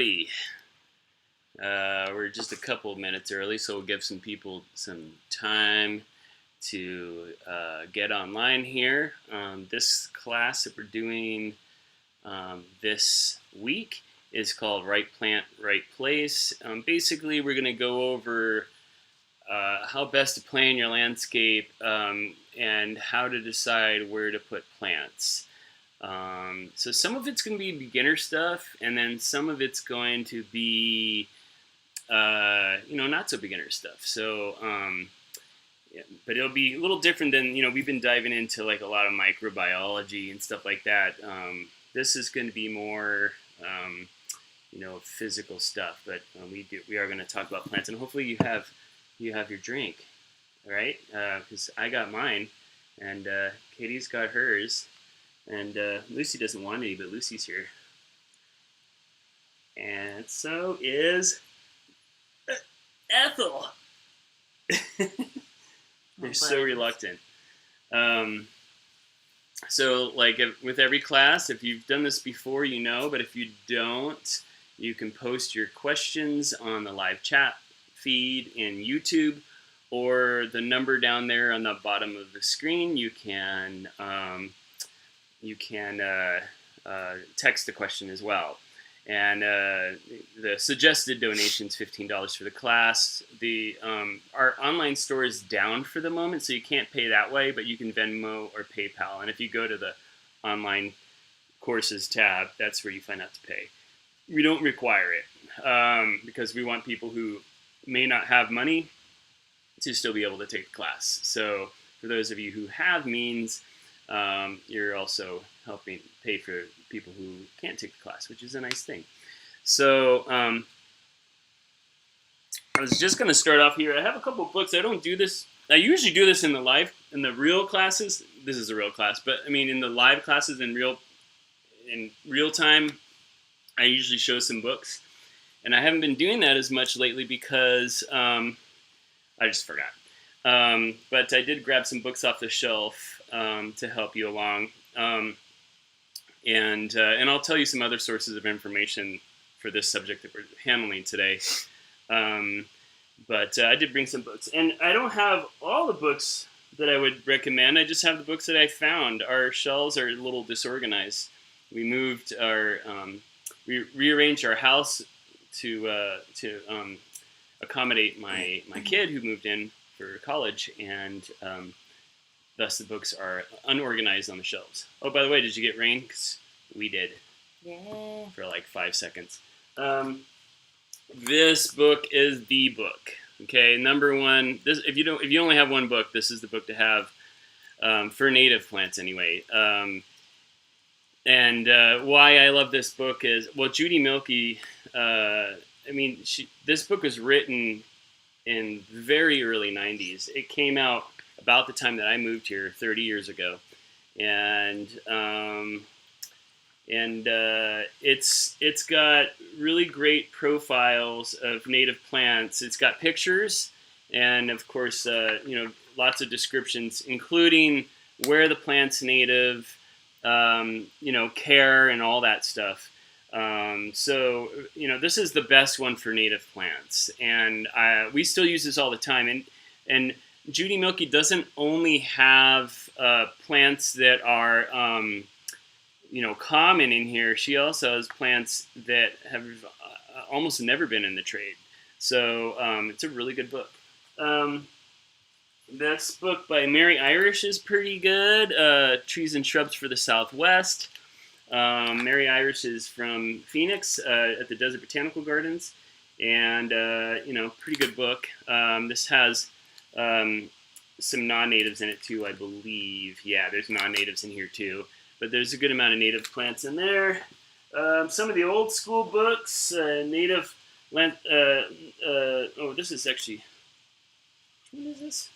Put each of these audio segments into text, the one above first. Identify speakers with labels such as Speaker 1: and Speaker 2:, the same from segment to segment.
Speaker 1: everybody. We're just a couple of minutes early, so we'll give some people some time to get online here. This class that we're doing this week is called Right Plant, Right Place. Basically, we're going to go over how best to plan your landscape and how to decide where to put plants. So some of it's going to be beginner stuff, and then some of it's going to be, not so beginner stuff. So, but it'll be a little different than, we've been diving into like a lot of microbiology and stuff like that. This is going to be more, physical stuff, but we are going to talk about plants, and hopefully you have your drink, all right? Because I got mine, and Katie's got hers. And Lucy doesn't want any, but Lucy's here. And so is Ethel. They're so reluctant. So, like with every class, if you've done this before, you know. But if you don't, you can post your questions on the live chat feed in YouTube, or the number down there on the bottom of the screen. You can text the question as well. And the suggested donation is $15 for the class. Our online store is down for the moment, so you can't pay that way, but you can Venmo or PayPal. And if you go to the online courses tab, that's where you find out to pay. We don't require it because we want people who may not have money to still be able to take the class. So for those of you who have means, you're also helping pay for people who can't take the class, which is a nice thing. So I was just going to start off here. I have a couple of books. I don't do this. I usually do this in the real classes. This is a real class, but I mean in the live classes in real time, I usually show some books, and I haven't been doing that as much lately because I just forgot. But I did grab some books off the shelf to help you along. And I'll tell you some other sources of information for this subject that we're handling today. But I did bring some books. And I don't have all the books that I would recommend. I just have the books that I found. Our shelves are a little disorganized. We moved we rearranged our house to accommodate my kid who moved in for college, and thus the books are unorganized on the shelves. Oh, by the way, did you get rain? 'Cause we did.
Speaker 2: Yeah.
Speaker 1: For like 5 seconds. This book is the book. Okay, number one. If you only have one book, this is the book to have for native plants anyway. And why I love this book is, well, Judy Milkey. This book was written in very early 90s. It came out about the time that I moved here 30 years ago. And it's got really great profiles of native plants. It's got pictures and, of course, lots of descriptions, including where the plant's native, care and all that stuff. So this is the best one for native plants, and we still use this all the time. And Judy Milkey doesn't only have plants that are common in here. She also has plants that have almost never been in the trade. So it's a really good book. This book by Mary Irish is pretty good. Trees and Shrubs for the Southwest. Mary Irish is from Phoenix at the Desert Botanical Gardens, and pretty good book. This has some non-natives in it too, I believe. Yeah, there's non-natives in here too, but there's a good amount of native plants in there. Some of the old school books, native land. This is actually. What is this?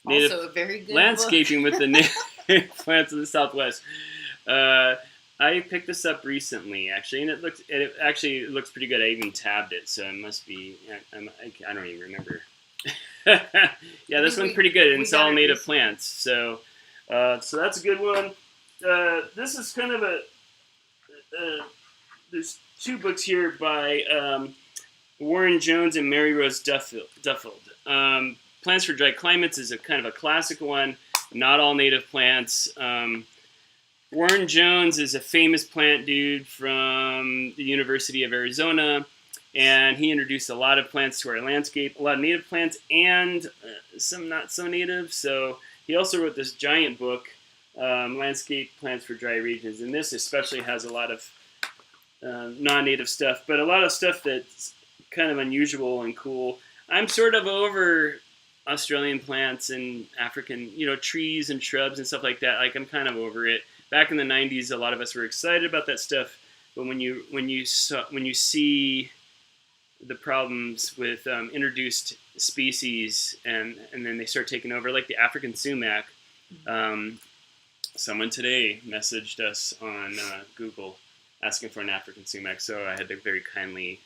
Speaker 2: Also a very good
Speaker 1: landscaping
Speaker 2: book.
Speaker 1: with the native plants of the Southwest. I picked this up recently, actually, and it actually looks pretty good. I even tabbed it, so it must be. I don't even remember. Yeah, this one's pretty good, and it's all native plants. So that's a good one. this is kind of there's two books here by Warren Jones and Mary Rose Duffield. Plants for Dry Climates is a kind of a classic one. Not all native plants. Warren Jones is a famous plant dude from the University of Arizona, and he introduced a lot of plants to our landscape, a lot of native plants and some not so native. So he also wrote this giant book, Landscape Plants for Dry Regions, and this especially has a lot of non-native stuff, but a lot of stuff that's kind of unusual and cool. I'm sort of over Australian plants and African, trees and shrubs and stuff like that. Like, I'm kind of over it. Back in the 90s, a lot of us were excited about that stuff, but when you see the problems with introduced species and then they start taking over, like the African sumac, someone today messaged us on Google asking for an African sumac, so I had to very kindly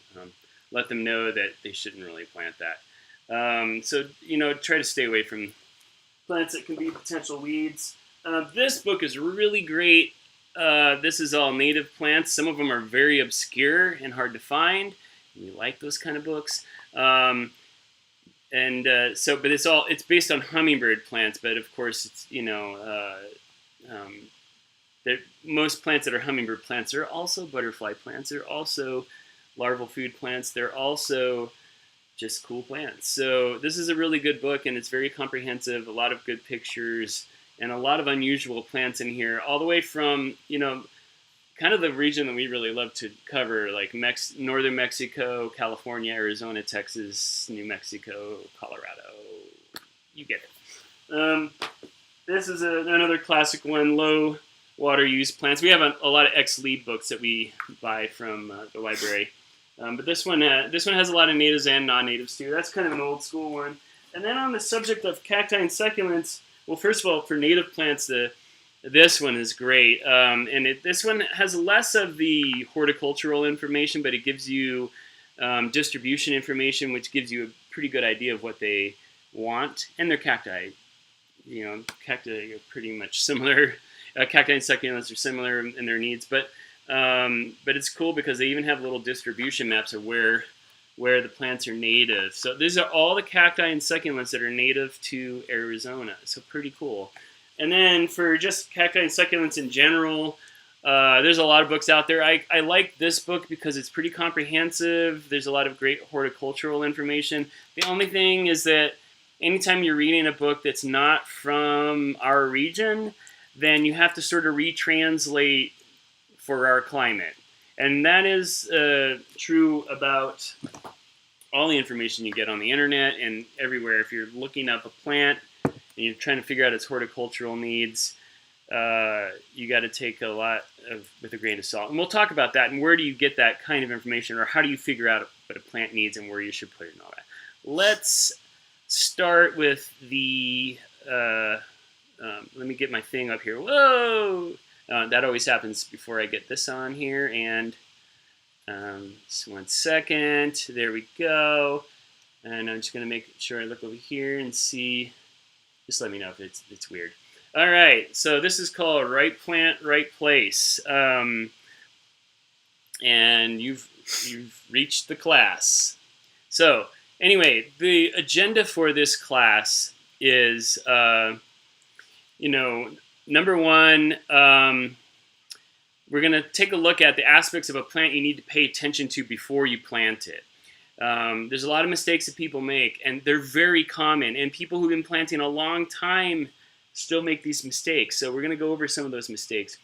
Speaker 1: let them know that they shouldn't really plant that. So, try to stay away from plants that can be potential weeds. This book is really great. This is all native plants. Some of them are very obscure and hard to find. We like those kind of books. But it's based on hummingbird plants, but of course it's, most plants that are hummingbird plants are also butterfly plants. They're also larval food plants. They're also just cool plants. So this is a really good book, and it's very comprehensive. A lot of good pictures and a lot of unusual plants in here, all the way from, kind of the region that we really love to cover, like northern Mexico, California, Arizona, Texas, New Mexico, Colorado. You get it. This is another classic one, low water use plants. We have a lot of ex-lead books that we buy from the library. But this one has a lot of natives and non-natives too. That's kind of an old school one. And then on the subject of cacti and succulents, well, first of all, for native plants, this one is great. This one has less of the horticultural information, but it gives you distribution information, which gives you a pretty good idea of what they want. And they're cacti. Cacti are pretty much similar. Cacti and succulents are similar in their needs, but it's cool because they even have little distribution maps of where the plants are native. So these are all the cacti and succulents that are native to Arizona. So pretty cool. And then for just cacti and succulents in general, there's a lot of books out there. I like this book because it's pretty comprehensive. There's a lot of great horticultural information. The only thing is that anytime you're reading a book that's not from our region, then you have to sort of retranslate for our climate. And that is true about all the information you get on the internet and everywhere. If you're looking up a plant and you're trying to figure out its horticultural needs, you got to take a lot with a grain of salt. And we'll talk about that and where do you get that kind of information, or how do you figure out what a plant needs and where you should put it and all that. Let's start with the... let me get my thing up here. Whoa! That always happens before I get this on here. And just 1 second. There we go. And I'm just going to make sure I look over here and see. Just let me know if it's weird. All right. So this is called Right Plant, Right Place. And you've reached the class. So anyway, the agenda for this class is... number one, we're going to take a look at the aspects of a plant you need to pay attention to before you plant it. There's a lot of mistakes that people make, and they're very common, and people who've been planting a long time still make these mistakes. So we're going to go over some of those mistakes.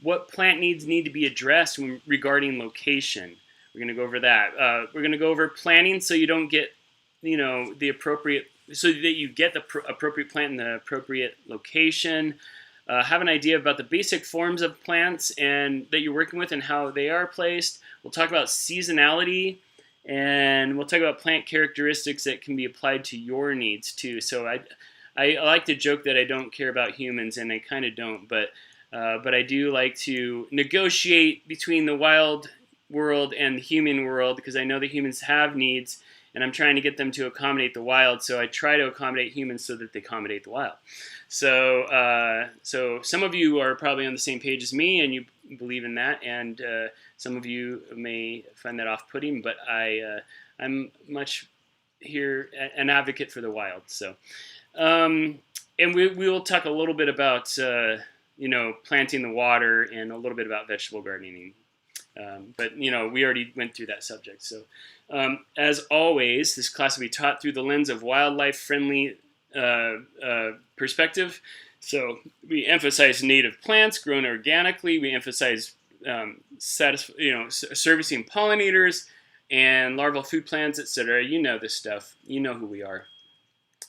Speaker 1: What plant needs need to be addressed regarding location. We're going to go over that. We're going to go over planting so you don't get, the appropriate, so that you get the appropriate plant in the appropriate location. Have an idea about the basic forms of plants and that you're working with and how they are placed. We'll talk about seasonality, and we'll talk about plant characteristics that can be applied to your needs too. So I like to joke that I don't care about humans, and I kind of don't, but I do like to negotiate between the wild world and the human world, because I know that humans have needs, and I'm trying to get them to accommodate the wild. So I try to accommodate humans so that they accommodate the wild. So so some of you are probably on the same page as me, and you believe in that, and some of you may find that off-putting, but I'm much here an advocate for the wild. So, and we will talk a little bit about planting the water and a little bit about vegetable gardening. But we already went through that subject. So, as always, this class will be taught through the lens of wildlife-friendly perspective. So we emphasize native plants grown organically. We emphasize servicing pollinators and larval food plants, etc. You know this stuff. You know who we are.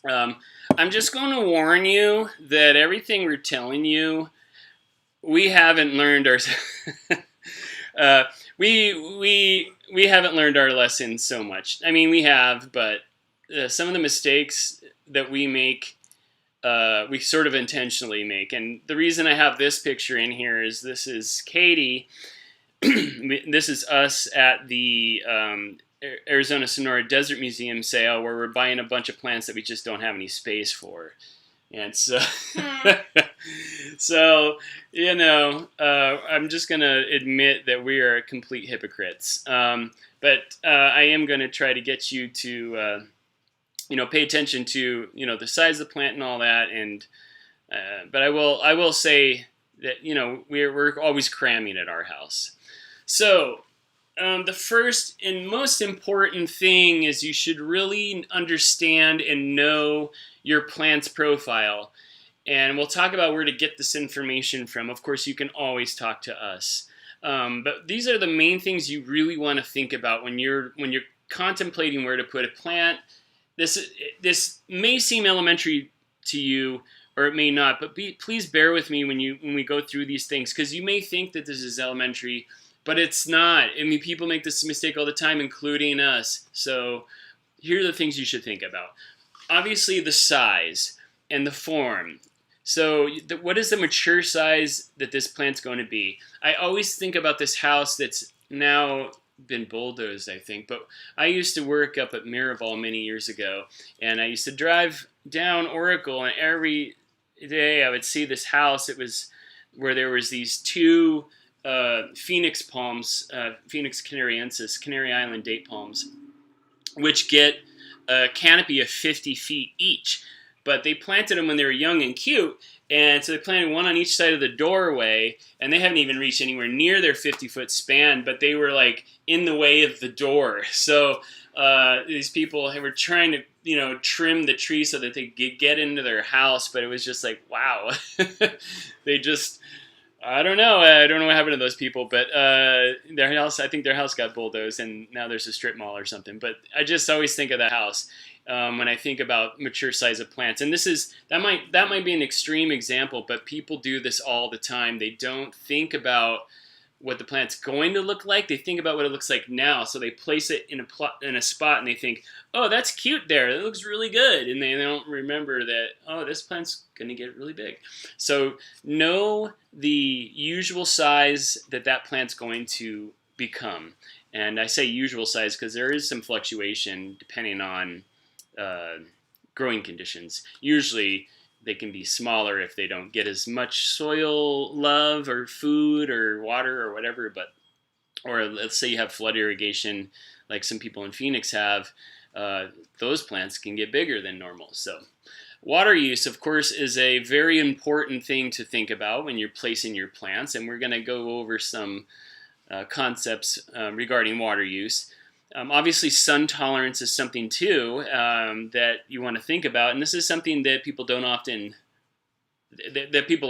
Speaker 1: I'm just going to warn you that everything we're telling you, we haven't learned our we haven't learned our lessons so much. I mean, we have, but some of the mistakes that we make, we sort of intentionally make. And the reason I have this picture in here is this is Katie. This is us at the Arizona Sonora Desert Museum sale, where we're buying a bunch of plants that we just don't have any space for. And so, I'm just going to admit that we are complete hypocrites. But I am going to try to get you to, pay attention to, the size of the plant and all that. And but I will say that, we're always cramming at our house. So the first and most important thing is you should really understand and know your plant's profile. And we'll talk about where to get this information from. Of course, you can always talk to us. But these are the main things you really want to think about when you're contemplating where to put a plant. This may seem elementary to you, or it may not, but please bear with me when we go through these things, because you may think that this is elementary, but it's not. I mean, people make this mistake all the time, including us. So here are the things you should think about. Obviously, the size and the form. So what is the mature size that this plant's going to be? I always think about this house that's now been bulldozed, I think. But I used to work up at Miraval many years ago, and I used to drive down Oracle, and every day I would see this house. It was where there was these two Phoenix palms, Phoenix canariensis, Canary Island date palms, which get a canopy of 50 feet each. But they planted them when they were young and cute, and so they planted one on each side of the doorway, and they haven't even reached anywhere near their 50-foot span, but they were like in the way of the door. So these people were trying to, trim the tree so that they could get into their house, but it was just like, wow. They just, I don't know what happened to those people, but I think their house got bulldozed, and now there's a strip mall or something. But I just always think of that house when I think about mature size of plants. And that might be an extreme example, but people do this all the time. They don't think about what the plant's going to look like. They think about what it looks like now. So they place it in a spot, and they think, oh, that's cute there. It looks really good. And they don't remember that, oh, this plant's going to get really big. So know the usual size that plant's going to become. And I say usual size because there is some fluctuation depending on growing conditions. Usually they can be smaller if they don't get as much soil love or food or water or whatever, or let's say you have flood irrigation like some people in Phoenix have, those plants can get bigger than normal. So water use, of course, is a very important thing to think about when you're placing your plants, and we're going to go over some concepts regarding water use. Obviously, sun tolerance is something too that you want to think about, and this is something that people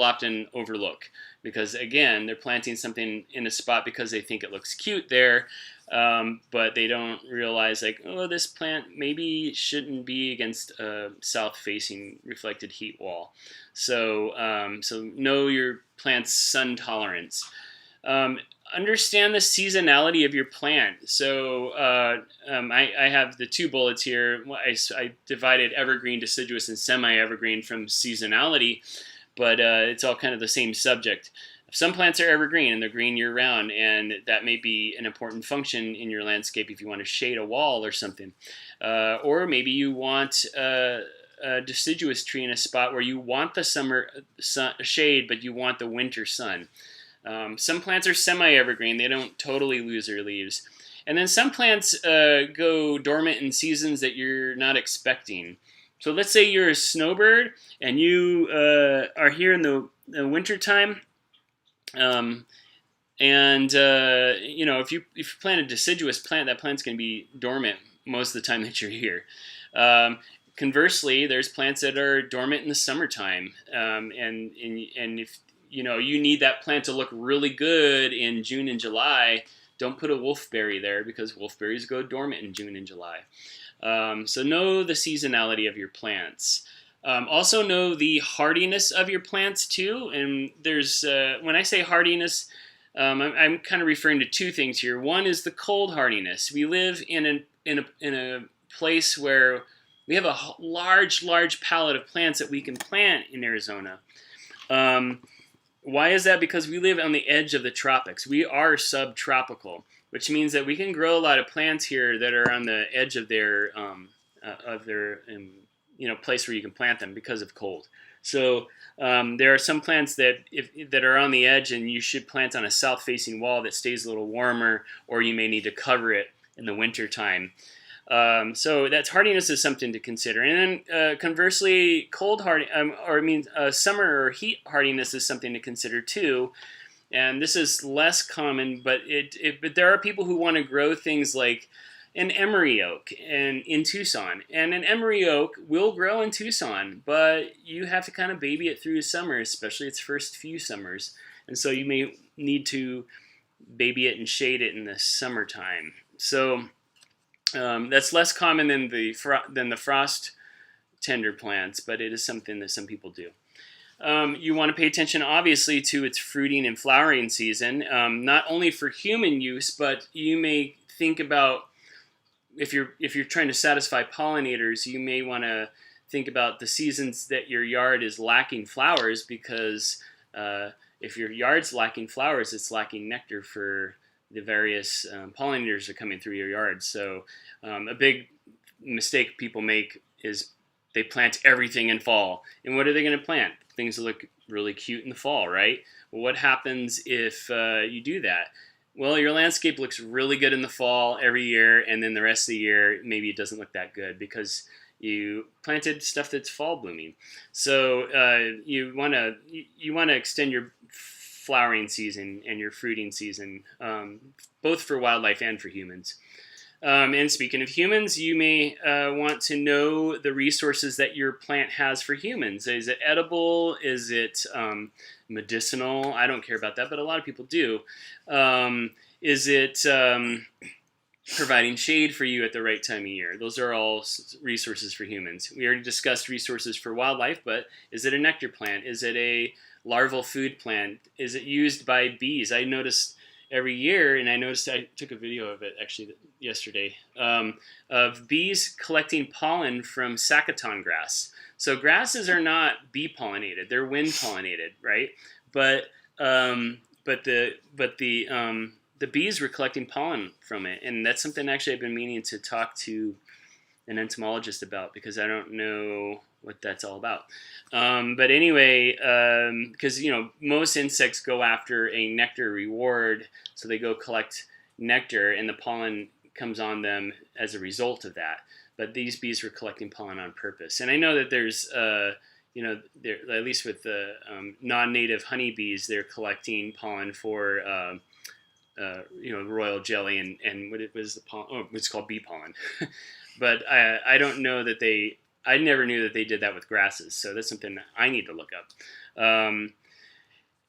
Speaker 1: often overlook, because again, they're planting something in a spot because they think it looks cute there, but they don't realize this plant maybe shouldn't be against a south-facing reflected heat wall. So know your plant's sun tolerance. Understand the seasonality of your plant. So I have the two bullets here. I divided evergreen, deciduous, and semi-evergreen from seasonality, but it's all kind of the same subject. Some plants are evergreen and they're green year round, and that may be an important function in your landscape if you want to shade a wall or something. Or maybe you want a deciduous tree in a spot where you want the summer shade, but you want the winter sun. Some plants are semi-evergreen. They don't totally lose their leaves. And then some plants go dormant in seasons that you're not expecting. So let's say you're a snowbird and you are here in the wintertime. If you plant a deciduous plant, that plant's going to be dormant most of the time that you're here. Conversely, there's plants that are dormant in the summertime, and if you need that plant to look really good in June and July, don't put a wolfberry there because wolfberries go dormant in June and July. So know the seasonality of your plants. Also know the hardiness of your plants too. And there's when I say hardiness, I'm kind of referring to two things here. One is the cold hardiness. We live in a place where we have a large palette of plants that we can plant in Arizona. Why is that? Because we live on the edge of the tropics. We are subtropical, which means that we can grow a lot of plants here that are on the edge of their place where you can plant them because of cold. So there are some plants that are on the edge, and you should plant on a south-facing wall that stays a little warmer, or you may need to cover it in the wintertime. So that hardiness is something to consider. And then conversely, summer or heat hardiness is something to consider too. And this is less common, but there are people who want to grow things like an emery oak in Tucson. And an emery oak will grow in Tucson, but you have to kind of baby it through summer, especially its first few summers. And so you may need to baby it and shade it in the summertime. So that's less common than the frost tender plants, but it is something that some people do. You want to pay attention, obviously, to its fruiting and flowering season, not only for human use, but you may think about if you're trying to satisfy pollinators, you may want to think about the seasons that your yard is lacking flowers, because if your yard's lacking flowers, it's lacking nectar for the various pollinators that are coming through your yard. So a big mistake people make is they plant everything in fall. And what are they going to plant? Things that look really cute in the fall, right? Well, what happens if you do that? Well, your landscape looks really good in the fall every year, and then the rest of the year, maybe it doesn't look that good because you planted stuff that's fall blooming. So you want to extend your flowering season and your fruiting season, both for wildlife and for humans. And speaking of humans, you may want to know the resources that your plant has for humans. Is it edible? Is it medicinal? I don't care about that, but a lot of people do. Is it providing shade for you at the right time of year? Those are all resources for humans. We already discussed resources for wildlife, but is it a nectar plant? Is it a larval food plant? Is it used by bees? I noticed every year, and I took a video of it actually yesterday, of bees collecting pollen from saccaton grass. So grasses are not bee pollinated; they're wind pollinated, right? But the bees were collecting pollen from it, and that's something actually I've been meaning to talk to an entomologist about, because I don't know what that's all about. But anyway, because most insects go after a nectar reward, so they go collect nectar, and the pollen comes on them as a result of that. But these bees were collecting pollen on purpose, and I know that there's there, at least with the non-native honeybees, they're collecting pollen for royal jelly and what it was the pollen. Oh, it's called bee pollen. But I don't know that I never knew that they did that with grasses, so that's something I need to look up.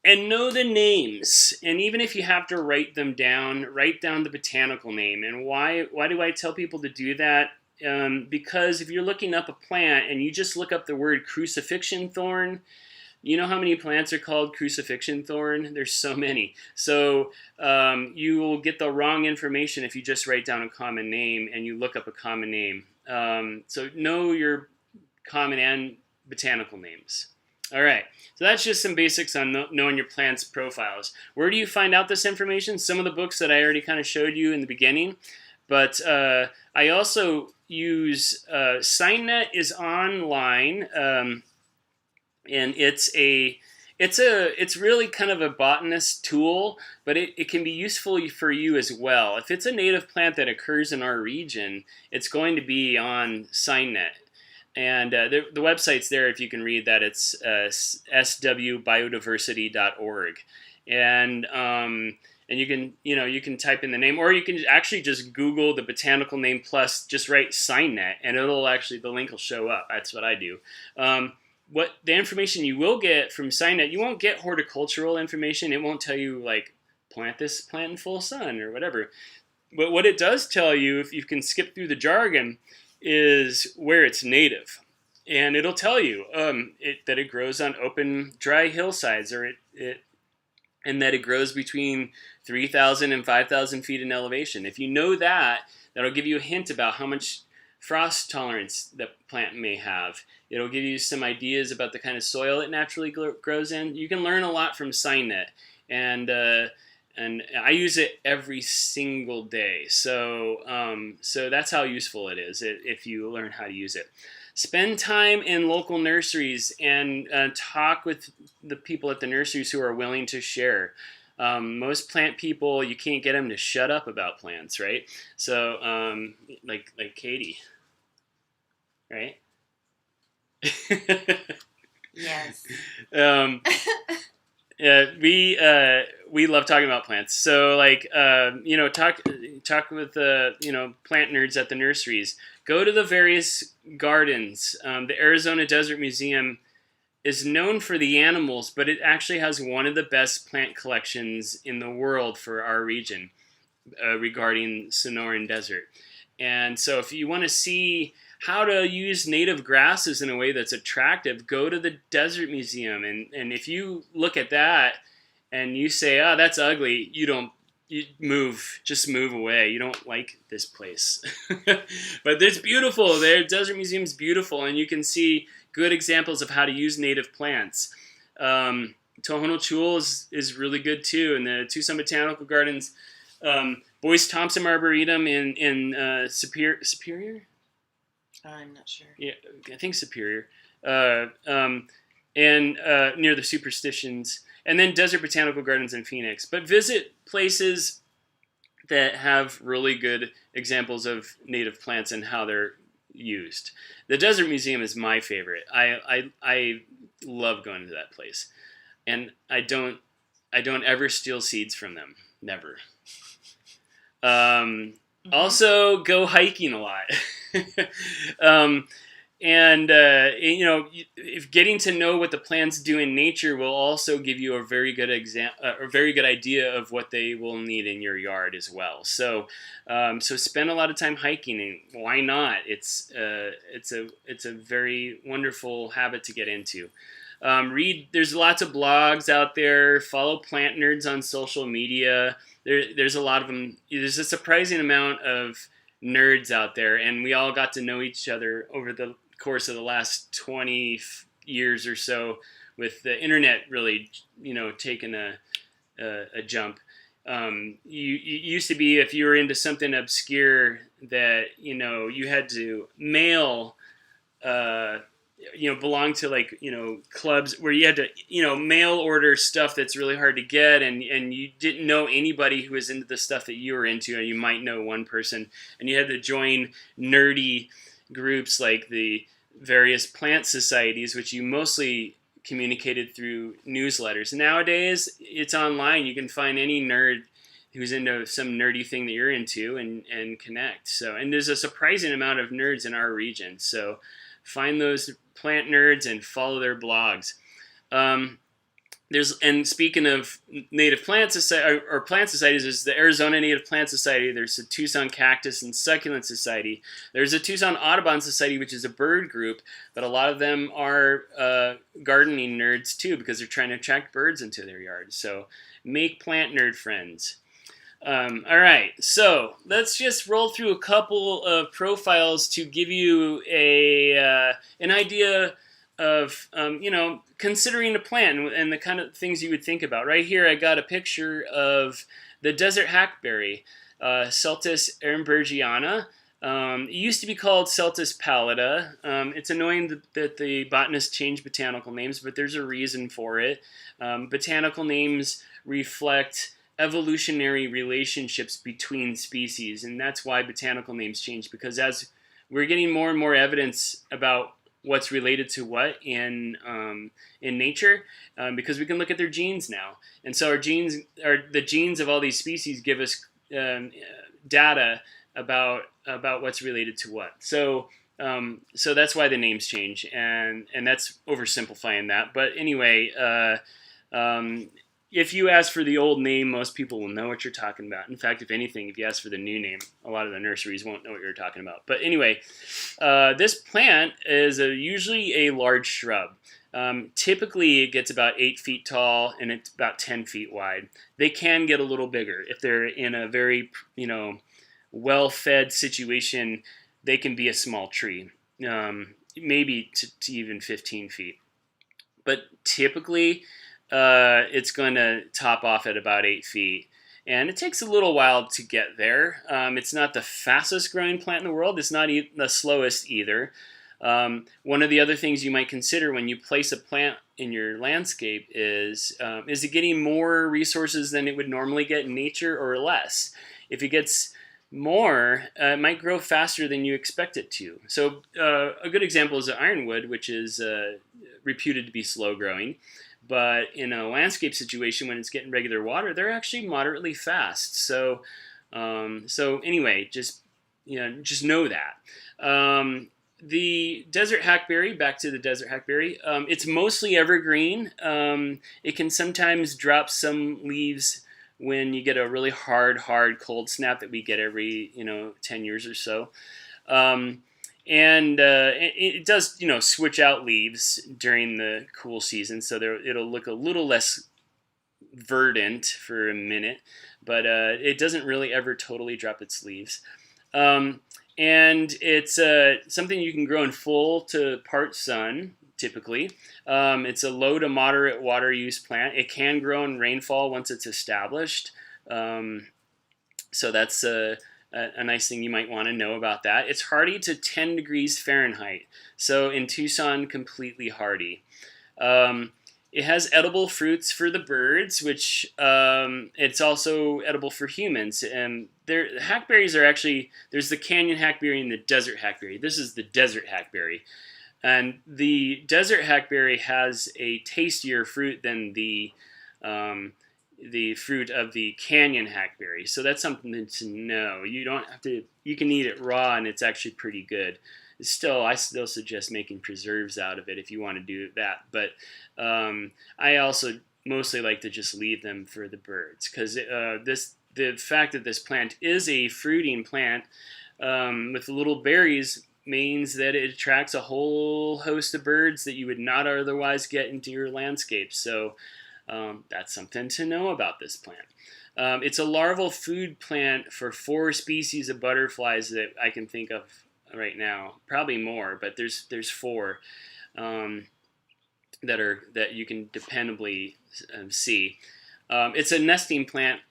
Speaker 1: And know the names, and even if you have to write them down, write down the botanical name. And why do I tell people to do that? Because if you're looking up a plant and you just look up the word crucifixion thorn, you know how many plants are called crucifixion thorn? There's so many. So you will get the wrong information if you just write down a common name and you look up a common name. So know your common and botanical names. All right. So that's just some basics on knowing your plant's profiles. Where do you find out this information? Some of the books that I already kind of showed you in the beginning, but I also use SignNet is online, and it's really kind of a botanist tool, but it can be useful for you as well. If it's a native plant that occurs in our region, it's going to be on SignNet. And the website's there if you can read that. It's swbiodiversity.org. And you can type in the name, or you can actually just Google the botanical name plus just write SignNet, and the link will show up. That's what I do. What the information you will get from SignNet, you won't get horticultural information. It won't tell you like plant this plant in full sun or whatever. But what it does tell you, if you can skip through the jargon, is where it's native, and it'll tell you that it grows on open, dry hillsides, or and that it grows between 3,000 and 5,000 feet in elevation. If you know that, that'll give you a hint about how much frost tolerance the plant may have. It'll give you some ideas about the kind of soil it naturally grows in. You can learn a lot from SignNet, and I use it every single day. So that's how useful it is if you learn how to use it. Spend time in local nurseries and talk with the people at the nurseries who are willing to share. Most plant people, you can't get them to shut up about plants, right? So like Katie, right?
Speaker 2: Yes.
Speaker 1: We love talking about plants. So talk with plant nerds at the nurseries. Go to the various gardens. The Arizona Desert Museum is known for the animals, but it actually has one of the best plant collections in the world for our region regarding Sonoran Desert. And so if you want to see how to use native grasses in a way that's attractive, go to the Desert Museum. And if you look at that and you say, oh, that's ugly, you just move away. You don't like this place. But it's beautiful. The Desert Museum's beautiful, and you can see good examples of how to use native plants. Tohono Chul is really good too, and the Tucson Botanical Gardens. Boyce Thompson Arboretum in Superior?
Speaker 2: I'm not sure.
Speaker 1: Yeah, I think Superior. And near the Superstitions. And then Desert Botanical Gardens in Phoenix. But visit places that have really good examples of native plants and how they're used. The Desert Museum is my favorite. I love going to that place. And I don't ever steal seeds from them. Never. Also, go hiking a lot. If getting to know what the plants do in nature will also give you a very good idea of what they will need in your yard as well. So spend a lot of time hiking, and why not? It's a very wonderful habit to get into. There's lots of blogs out there. Follow plant nerds on social media. There's a lot of them. There's a surprising amount of nerds out there, and we all got to know each other over the course of the last 20 years or so, with the internet really, taking a jump. You used to be, if you were into something obscure, that you had to mail. Belong to clubs where you had to mail order stuff that's really hard to get, and you didn't know anybody who was into the stuff that you were into, and you might know one person, and you had to join nerdy groups like the various plant societies, which you mostly communicated through newsletters. Nowadays, it's online. You can find any nerd who's into some nerdy thing that you're into and connect. And there's a surprising amount of nerds in our region. So find those plant nerds and follow their blogs. And speaking of native plant society or plant societies, there's the Arizona Native Plant Society. There's the Tucson Cactus and Succulent Society. There's the Tucson Audubon Society, which is a bird group, but a lot of them are gardening nerds too, because they're trying to attract birds into their yards. So make plant nerd friends. All right, so let's just roll through a couple of profiles to give you an idea considering a plant and the kind of things you would think about. Right here, I got a picture of the desert hackberry, Celtis ehrenbergiana. It used to be called Celtis pallida. It's annoying that the botanists change botanical names, but there's a reason for it. Botanical names reflect evolutionary relationships between species, and that's why botanical names change, because as we're getting more and more evidence about what's related to what in nature, because we can look at their genes now, and so the genes of all these species give us data about what's related to what. So that's why the names change, and that's oversimplifying that. But anyway, if you ask for the old name, most people will know what you're talking about. In fact, if anything, if you ask for the new name, a lot of the nurseries won't know what you're talking about. But anyway, this plant is usually a large shrub. Typically, it gets about 8 feet tall and it's about 10 feet wide. They can get a little bigger if they're in a very, well-fed situation. They can be a small tree, maybe to even 15 feet. But typically, it's going to top off at about 8 feet. And it takes a little while to get there. It's not the fastest growing plant in the world. It's not the slowest either. One of the other things you might consider when you place a plant in your landscape is it getting more resources than it would normally get in nature or less? If it gets more, it might grow faster than you expect it to. So a good example is the ironwood, which is reputed to be slow growing. But in a landscape situation, when it's getting regular water, they're actually moderately fast. So anyway, just know that. The desert hackberry, back to the desert hackberry, it's mostly evergreen. It can sometimes drop some leaves when you get a really hard cold snap that we get every 10 years or so. And it does, switch out leaves during the cool season, so it'll look a little less verdant for a minute, but it doesn't really ever totally drop its leaves. And it's something you can grow in full to part sun, typically. It's a low to moderate water use plant. It can grow in rainfall once it's established. So that's a nice thing you might want to know about that. It's hardy to 10 degrees Fahrenheit. So in Tucson, completely hardy. It has edible fruits for the birds, which it's also edible for humans. And hackberries are actually, there's the canyon hackberry and the desert hackberry. This is the desert hackberry. And the desert hackberry has a tastier fruit than the fruit of the canyon hackberry. So that's something to know. You don't have to, you can eat it raw and it's actually pretty good. I still suggest making preserves out of it if you want to do that. But I also mostly like to just leave them for the birds, because the fact that this plant is a fruiting plant with little berries means that it attracts a whole host of birds that you would not otherwise get into your landscape. So that's something to know about this plant. It's a larval food plant for 4 species of butterflies that I can think of right now. Probably more, but there's 4 that you can dependably see. It's a nesting plant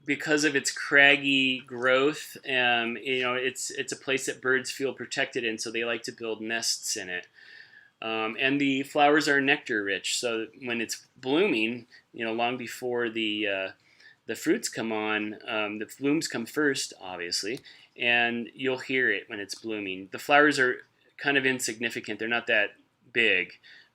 Speaker 1: because of its craggy growth. It's a place that birds feel protected in, so they like to build nests in it. And the flowers are nectar rich, so when it's blooming, long before the fruits come on, the blooms come first, obviously, and you'll hear it when it's blooming. The flowers are kind of insignificant; they're not that big,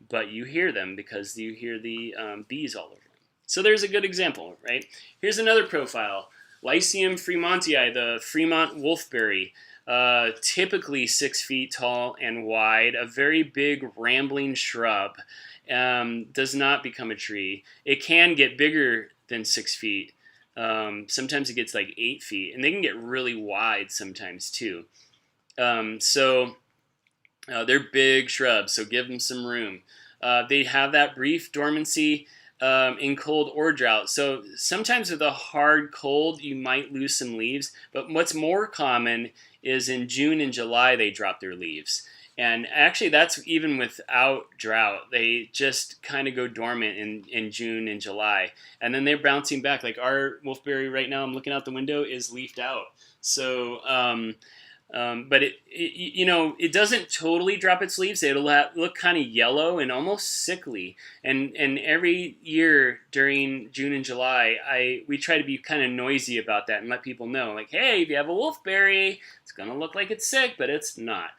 Speaker 1: but you hear them because you hear the bees all over them. So there's a good example, right? Here's another profile: Lycium fremontii, the Fremont wolfberry. Typically 6 feet tall and wide, a very big rambling shrub. Does not become a tree. It can get bigger than 6 feet. Sometimes it gets like 8 feet, and they can get really wide sometimes too. So they're big shrubs, so give them some room. They have that brief dormancy in cold or drought. So sometimes with a hard cold, you might lose some leaves, but what's more common is in June and July they drop their leaves. And actually, that's even without drought. They just kind of go dormant in June and July. And then they're bouncing back. Like our wolfberry right now, I'm looking out the window, is leafed out. So, but it doesn't totally drop its leaves. It'll look kind of yellow and almost sickly. And every year during June and July, we try to be kind of noisy about that and let people know, like, hey, if you have a wolfberry, it's gonna look like it's sick, but it's not.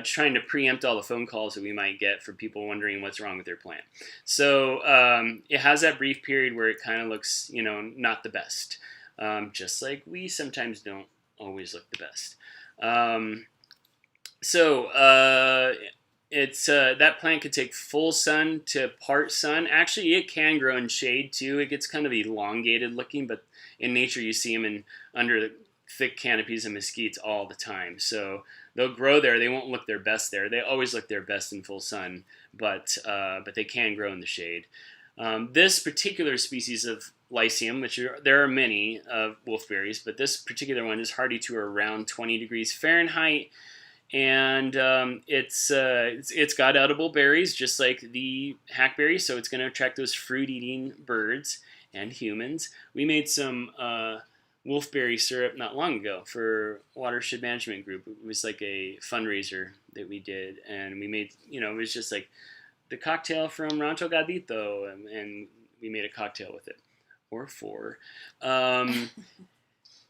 Speaker 1: Trying to preempt all the phone calls that we might get for people wondering what's wrong with their plant. So it has that brief period where it kind of looks, not the best. Just like we sometimes don't always look the best. It's that plant could take full sun to part sun. Actually, it can grow in shade too. It gets kind of elongated looking, but in nature you see them under thick canopies of mesquites all the time. So they'll grow there. They won't look their best there. They always look their best in full sun, but they can grow in the shade. This particular species of Lycium, there are many of wolfberries, but this particular one is hardy to around 20 degrees Fahrenheit, and it's got edible berries just like the hackberry, so it's going to attract those fruit-eating birds and humans. We made some wolfberry syrup not long ago for Watershed Management Group. It was like a fundraiser that we did, and we made, it was just like the cocktail from Rancho Gadito, and we made a cocktail with it, or four. And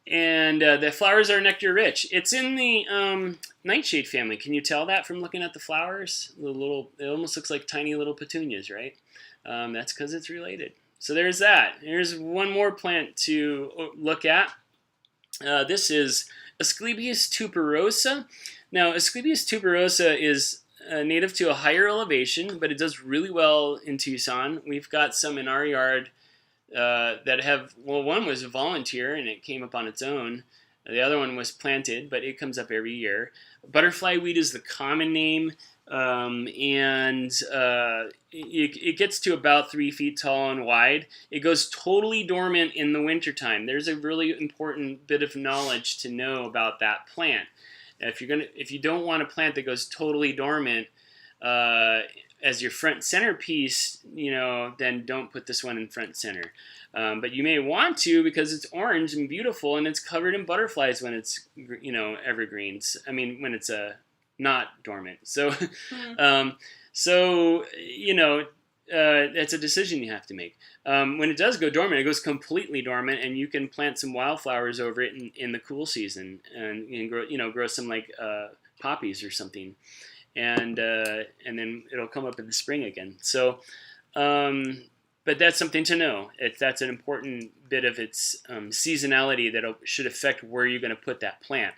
Speaker 1: the flowers are nectar rich. It's in the nightshade family. Can you tell that from looking at the flowers? It almost looks like tiny little petunias, right? That's because it's related. So there's that. Here's one more plant to look at. This is Asclepias tuberosa. Now, Asclepias tuberosa is native to a higher elevation, but it does really well in Tucson. We've got some in our yard that have, one was a volunteer and it came up on its own. The other one was planted, but it comes up every year. Butterfly weed is the common name, and it gets to about 3 feet tall and wide. It goes totally dormant in the wintertime. There's a really important bit of knowledge to know about that plant. If you don't want a plant that goes totally dormant as your front centerpiece, then don't put this one in front center. But you may want to because it's orange and beautiful and it's covered in butterflies when it's, evergreens. I mean, when it's not dormant. So, that's a decision you have to make. When it does go dormant, it goes completely dormant, and you can plant some wildflowers over it in the cool season, and grow some like poppies or something, and then it'll come up in the spring again. So, but that's something to know. That's an important bit of its seasonality that should affect where you're going to put that plant.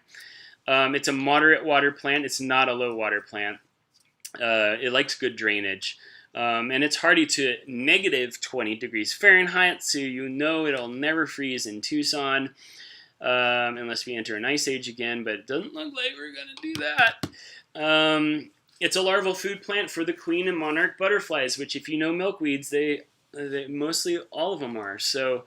Speaker 1: It's a moderate water plant. It's not a low water plant. It likes good drainage. And it's hardy to negative 20 degrees Fahrenheit, so it'll never freeze in Tucson unless we enter an ice age again, but it doesn't look like we're going to do that. It's a larval food plant for the queen and monarch butterflies, which if you know milkweeds, they mostly all of them are. So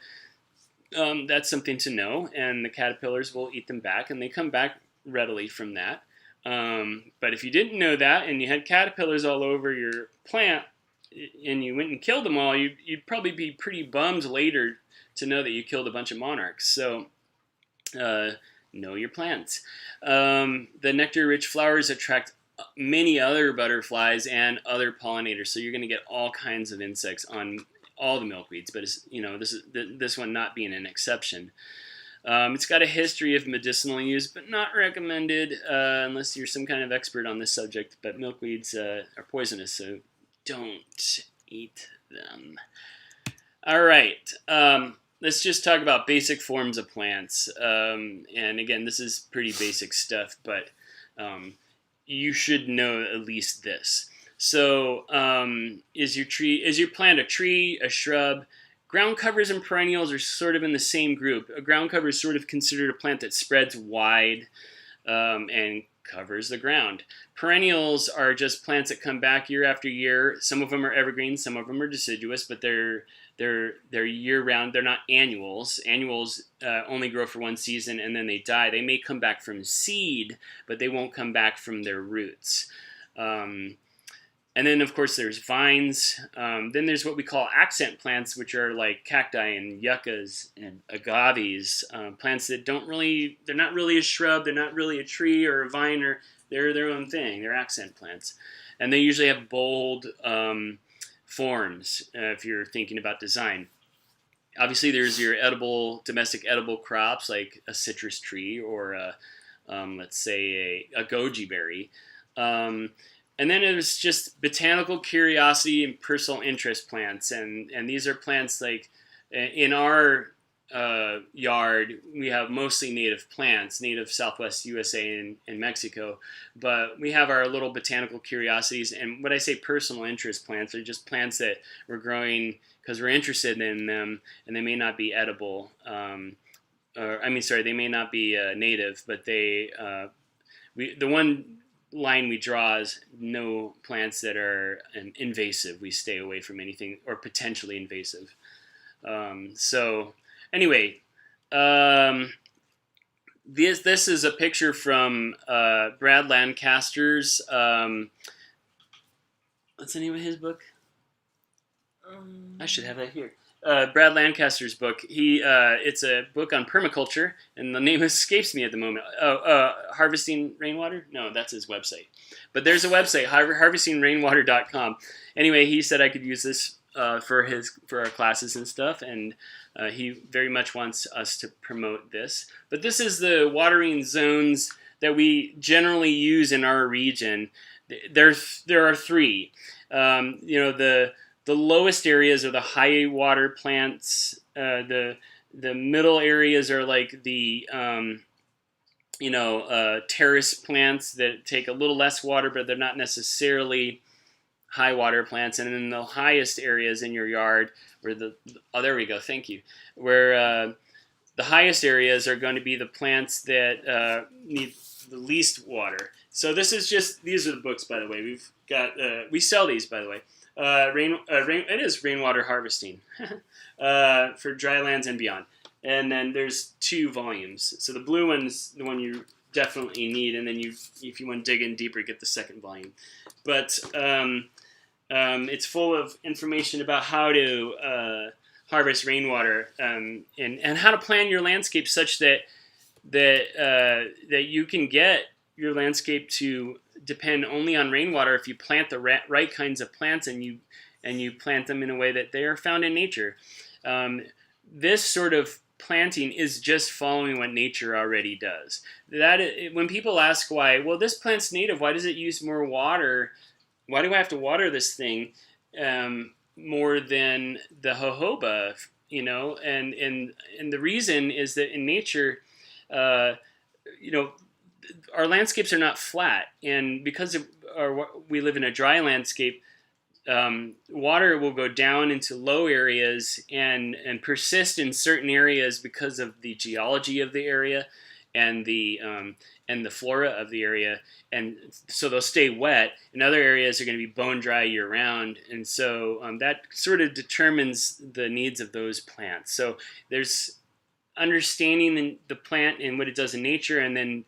Speaker 1: that's something to know, and the caterpillars will eat them back, and they come back readily from that. But if you didn't know that and you had caterpillars all over your plant and you went and killed them all, you'd probably be pretty bummed later to know that you killed a bunch of monarchs. So know your plants. The nectar-rich flowers attract many other butterflies and other pollinators, so you're going to get all kinds of insects on all the milkweeds, but this one not being an exception. It's got a history of medicinal use, but not recommended unless you're some kind of expert on this subject. But milkweeds are poisonous, so don't eat them. All right, let's just talk about basic forms of plants. And again, this is pretty basic stuff, but you should know at least this. So, is your plant a tree, a shrub? Ground covers and perennials are sort of in the same group. A ground cover is sort of considered a plant that spreads wide and covers the ground. Perennials are just plants that come back year after year. Some of them are evergreen, some of them are deciduous, but they're year-round. They're not annuals. Annuals only grow for one season and then they die. They may come back from seed, but they won't come back from their roots. And then, of course, there's vines. Then there's what we call accent plants, which are like cacti and yuccas and agaves, plants that they're not really a shrub, they're not really a tree or a vine, or they're their own thing. They're accent plants. And they usually have bold forms if you're thinking about design. Obviously, there's your domestic edible crops like a citrus tree or let's say a goji berry. And then it was just botanical curiosity and personal interest plants. And these are plants like in our yard, we have mostly native plants, native Southwest USA and Mexico. But we have our little botanical curiosities. And when I say personal interest plants, they're just plants that we're growing because we're interested in them, and they may not be edible. They may not be native, but the one line we draw is no plants that are invasive. We stay away from anything or potentially invasive. So anyway, this is a picture from Brad Lancaster's. What's the name of his book? I should have that here. Brad Lancaster's book. It's a book on permaculture, and the name escapes me at the moment. Harvesting Rainwater? No, that's his website. But there's a website, harvestingrainwater.com. Anyway, he said I could use this for our classes and stuff, and he very much wants us to promote this. But this is the watering zones that we generally use in our region. There are three. The lowest areas are the high water plants. The middle areas are like the terrace plants that take a little less water, but they're not necessarily high water plants. And then the highest areas in your yard, there we go, thank you. Where the highest areas are going to be the plants that need the least water. So these are the books, by the way. We sell these, by the way. It is rainwater harvesting for dry lands and beyond. And then there's 2 volumes. So the blue one's the one you definitely need, and then if you want to dig in deeper, get the second volume. But it's full of information about how to harvest rainwater and how to plan your landscape such that you can get your landscape to depend only on rainwater if you plant the right kinds of plants and you plant them in a way that they are found in nature. This sort of planting is just following what nature already does. When people ask why, well, this plant's native, why does it use more water? Why do I have to water this thing more than the jojoba? And the reason is that in nature, our landscapes are not flat, and because we live in a dry landscape, water will go down into low areas and persist in certain areas because of the geology of the area and the flora of the area, and so they'll stay wet. In other areas are going to be bone dry year round, and so that sort of determines the needs of those plants. So there's understanding the plant and what it does in nature, and then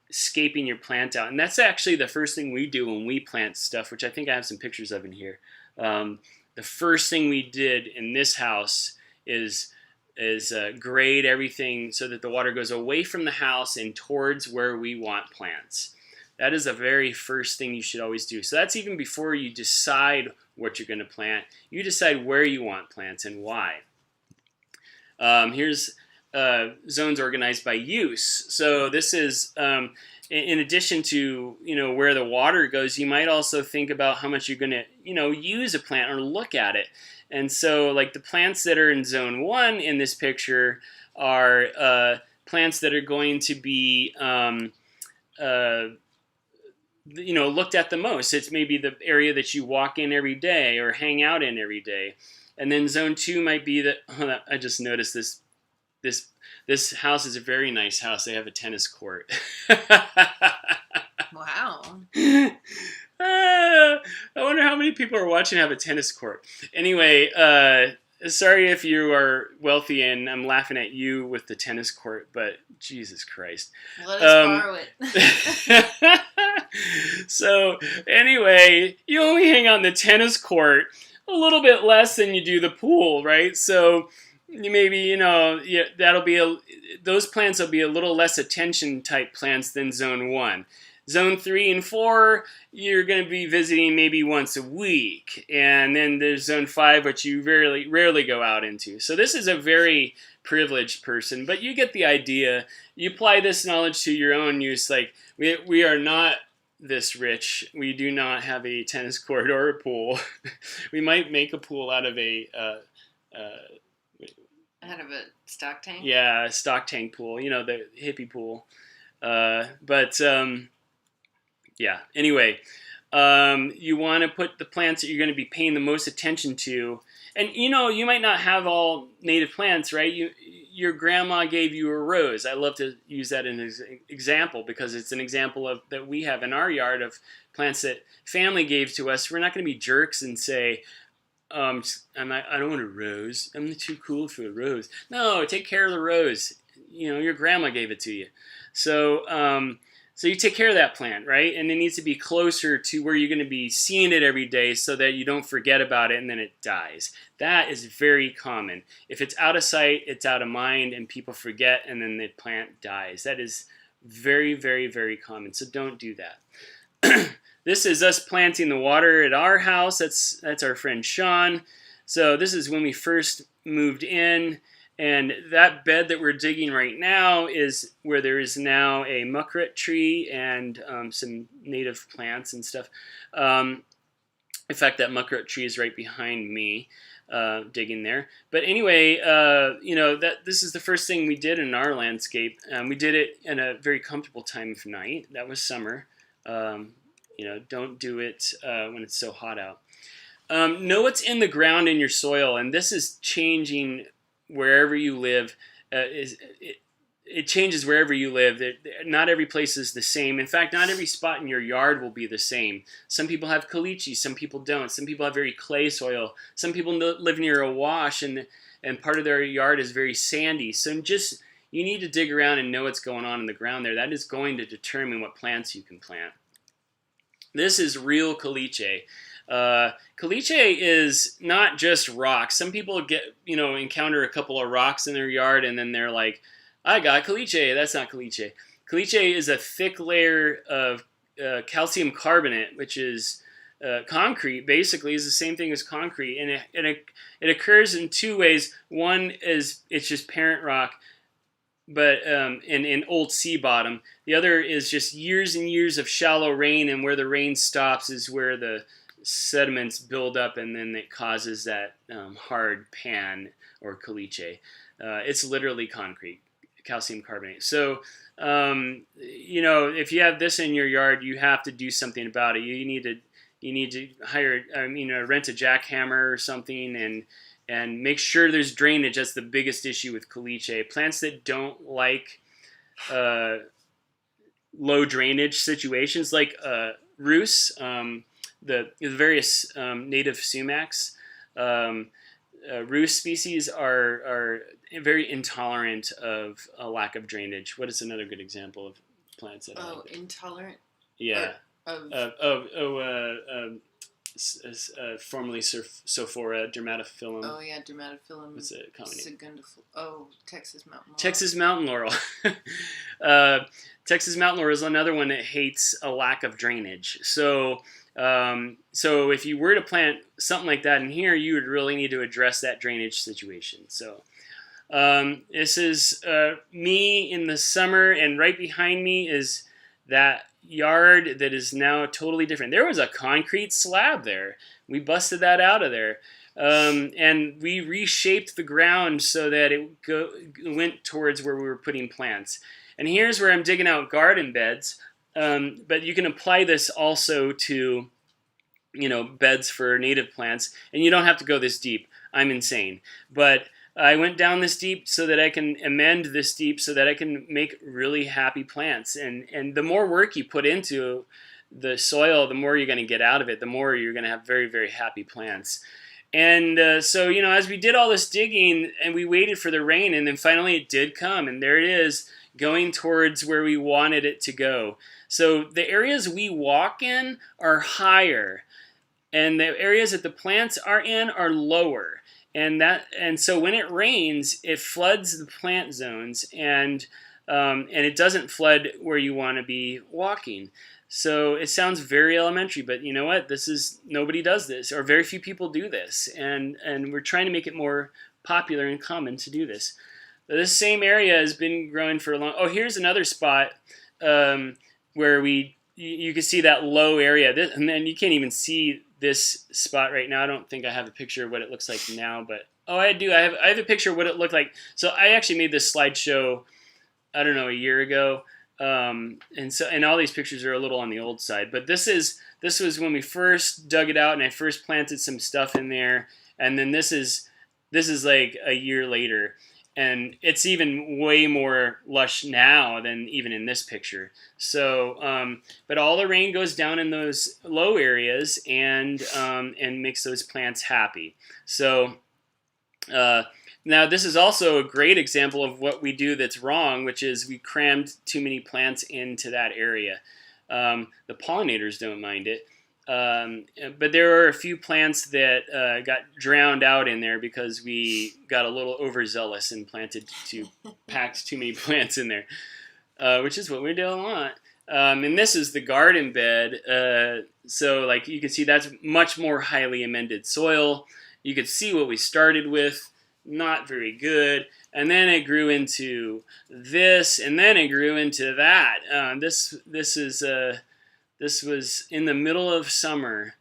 Speaker 1: scaping your plant out. And that's actually the first thing we do when we plant stuff, which I think I have some pictures of in here. The first thing we did in this house is grade everything so that the water goes away from the house and towards where we want plants. That is the very first thing you should always do. So that's even before you decide what you're going to plant. You decide where you want plants and why. Here's zones organized by use. So this is, in addition to where the water goes, you might also think about how much you're going to use a plant or look at it. And so, like the plants that are in zone 1 in this picture are plants that are going to be looked at the most. It's maybe the area that you walk in every day or hang out in every day. And then zone 2 might be I just noticed this house is a very nice house. They have a tennis court.
Speaker 2: Wow.
Speaker 1: I wonder how many people are watching have a tennis court. Anyway, sorry if you are wealthy and I'm laughing at you with the tennis court, but Jesus Christ.
Speaker 2: Let us borrow it.
Speaker 1: So anyway, you only hang on the tennis court a little bit less than you do the pool, right? So maybe those plants will be a little less attention type plants than zone 1. Zone 3 and 4, you're going to be visiting maybe once a week, and then there's zone 5, which you rarely go out into. So this is a very privileged person, but you get the idea. You apply this knowledge to your own use. Like we are not this rich. We do not have a tennis court or a pool. We might make a pool out of a
Speaker 2: stock tank.
Speaker 1: Yeah, a stock tank pool. You know, the hippie pool. Yeah. Anyway, you want to put the plants that you're going to be paying the most attention to, and you might not have all native plants, right? Your grandma gave you a rose. I love to use that as an example because it's an example of that we have in our yard of plants that family gave to us. We're not going to be jerks and say, I don't want a rose. I'm too cool for a rose. No, take care of the rose. Your grandma gave it to you. So you take care of that plant, right? And it needs to be closer to where you're going to be seeing it every day so that you don't forget about it and then it dies. That is very common. If it's out of sight, it's out of mind, and people forget and then the plant dies. That is very, very, very common. So don't do that. This is us planting the water at our house. That's our friend Sean. So this is when we first moved in. And that bed that we're digging right now is where there is now a muckroot tree and some native plants and stuff. In fact, that muckroot tree is right behind me, digging there. But anyway, this is the first thing we did in our landscape. We did it in a very comfortable time of night. That was summer. Don't do it when it's so hot out. Know what's in the ground in your soil, and this is changing wherever you live. It changes wherever you live. Not every place is the same. In fact, not every spot in your yard will be the same. Some people have caliche, some people don't. Some people have very clay soil. Some people live near a wash, and part of their yard is very sandy. So you need to dig around and know what's going on in the ground there. That is going to determine what plants you can plant. This is real caliche. Caliche is not just rocks. Some people encounter a couple of rocks in their yard and then they're like, I got caliche. That's not caliche. Caliche is a thick layer of calcium carbonate, which is concrete. Basically, is the same thing as concrete, and it occurs in two ways. One is it's just parent rock, but in old sea bottom. The other is just years and years of shallow rain, and where the rain stops is where the sediments build up, and then it causes that hard pan or caliche. It's literally concrete, calcium carbonate. So, if you have this in your yard, you have to do something about it. You need to rent a jackhammer or something, and make sure there's drainage. That's the biggest issue with caliche. Plants that don't like low drainage situations, like rus, the various native sumacs, rus species are very intolerant of a lack of drainage. What is another good example of plants that are
Speaker 2: intolerant?
Speaker 1: Yeah. Formerly Sophora dermatophyllum.
Speaker 2: Oh yeah, dermatophyllum.
Speaker 1: What's it?
Speaker 2: Texas mountain laurel.
Speaker 1: Texas mountain laurel. Texas mountain laurel is another one that hates a lack of drainage. So if you were to plant something like that in here, you would really need to address that drainage situation. So this is me in the summer, and right behind me is that yard that is now totally different. There was a concrete slab there. We busted that out of there. And we reshaped the ground so that it went towards where we were putting plants. And here's where I'm digging out garden beds. But you can apply this also to, beds for native plants. And you don't have to go this deep. I'm insane. But I went down this deep so that I can amend this deep so that I can make really happy plants. And the more work you put into the soil, the more you're going to get out of it, the more you're going to have very, very happy plants. And so, as we did all this digging and we waited for the rain, and then finally it did come, and there it is going towards where we wanted it to go. So the areas we walk in are higher, and the areas that the plants are in are lower. And so when it rains, it floods the plant zones, and it doesn't flood where you want to be walking. So it sounds very elementary, but you know what? Nobody does this, or very few people do this, and we're trying to make it more popular and common to do this. This same area has been growing for a long. Oh, here's another spot where you can see that low area, and then you can't even see this spot right now. I don't think I have a picture of what it looks like now, but I do. I have a picture of what it looked like. So I actually made this slideshow, I don't know, a year ago. And all these pictures are a little on the old side, but this was when we first dug it out and I first planted some stuff in there, and then this is like a year later, and it's even way more lush now than even in this picture. So, but all the rain goes down in those low areas and makes those plants happy. So. Now, this is also a great example of what we do that's wrong, which is we crammed too many plants into that area. The pollinators don't mind it, but there are a few plants that got drowned out in there because we got a little overzealous and packed too many plants in there, which is what we do a lot. And this is the garden bed. So like you can see, that's much more highly amended soil. You could see what we started with. Not very good, and then it grew into this, and then it grew into that. This was in the middle of summer.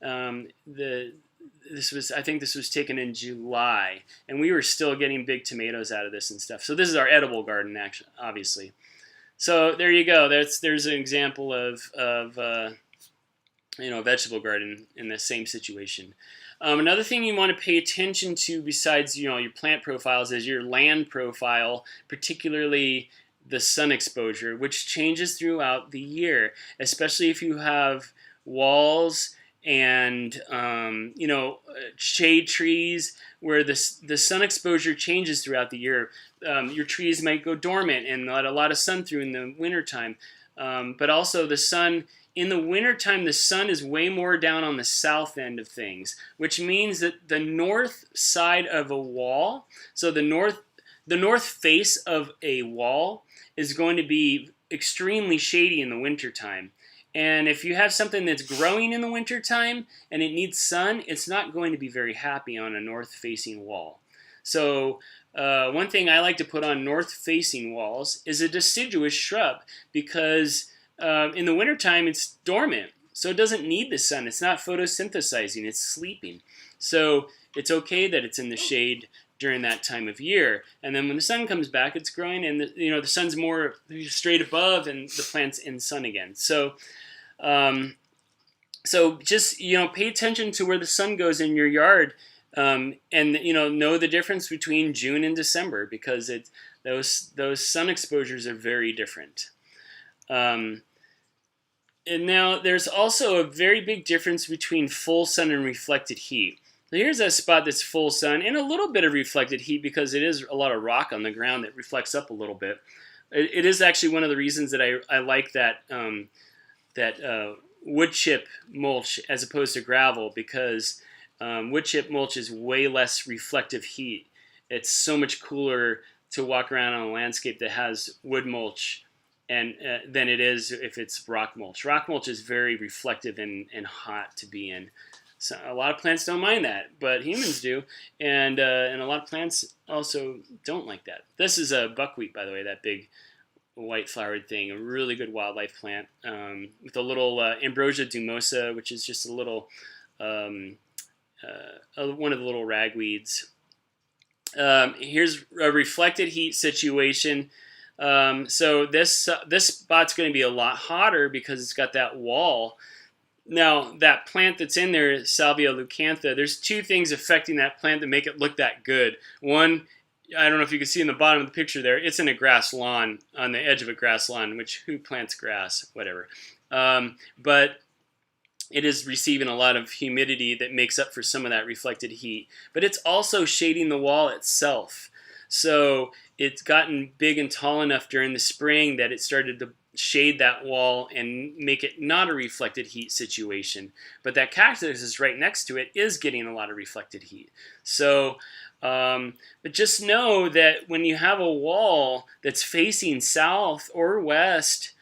Speaker 1: I think this was taken in July, and we were still getting big tomatoes out of this and stuff. So this is our edible garden, actually, obviously. So there you go. There's an example of a vegetable garden in the same situation. Another thing you want to pay attention to besides your plant profiles is your land profile, particularly the sun exposure, which changes throughout the year, especially if you have walls and shade trees where the sun exposure changes throughout the year. Your trees might go dormant and let a lot of sun through in the wintertime, but also the sun. In the wintertime, the sun is way more down on the south end of things, which means that the north side of a wall, so the north face of a wall is going to be extremely shady in the wintertime. And if you have something that's growing in the wintertime and it needs sun, it's not going to be very happy on a north-facing wall. So one thing I like to put on north-facing walls is a deciduous shrub, because in the wintertime, it's dormant, so it doesn't need the sun. It's not photosynthesizing, it's sleeping. So it's okay that it's in the shade during that time of year. And then when the sun comes back, it's growing, and the sun's more straight above, and the plant's in sun again. So just pay attention to where the sun goes in your yard, and know the difference between June and December, because those sun exposures are very different. And now there's also a very big difference between full sun and reflected heat. So here's a spot that's full sun and a little bit of reflected heat, because it is a lot of rock on the ground that reflects up a little bit. It is actually one of the reasons that I like that wood chip mulch as opposed to gravel, because wood chip mulch is way less reflective heat. It's so much cooler to walk around on a landscape that has wood mulch and than it is if it's rock mulch. Rock mulch is very reflective and hot to be in. So a lot of plants don't mind that, but humans do, and a lot of plants also don't like that. This is a buckwheat, by the way, that big white flowered thing, a really good wildlife plant, with a little Ambrosia dumosa, which is just a little one of the little ragweeds. Here's a reflected heat situation. So this spot's going to be a lot hotter because it's got that wall. Now, that plant that's in there, Salvia leucantha, there's two things affecting that plant that make it look that good. One, I don't know if you can see in the bottom of the picture there, it's in a grass lawn, on the edge of a grass lawn, which who plants grass? Whatever. But it is receiving a lot of humidity that makes up for some of that reflected heat. But it's also shading the wall itself. So it's gotten big and tall enough during the spring that it started to shade that wall and make it not a reflected heat situation. But that cactus is right next to it is getting a lot of reflected heat. So, but just know that when you have a wall that's facing south or west,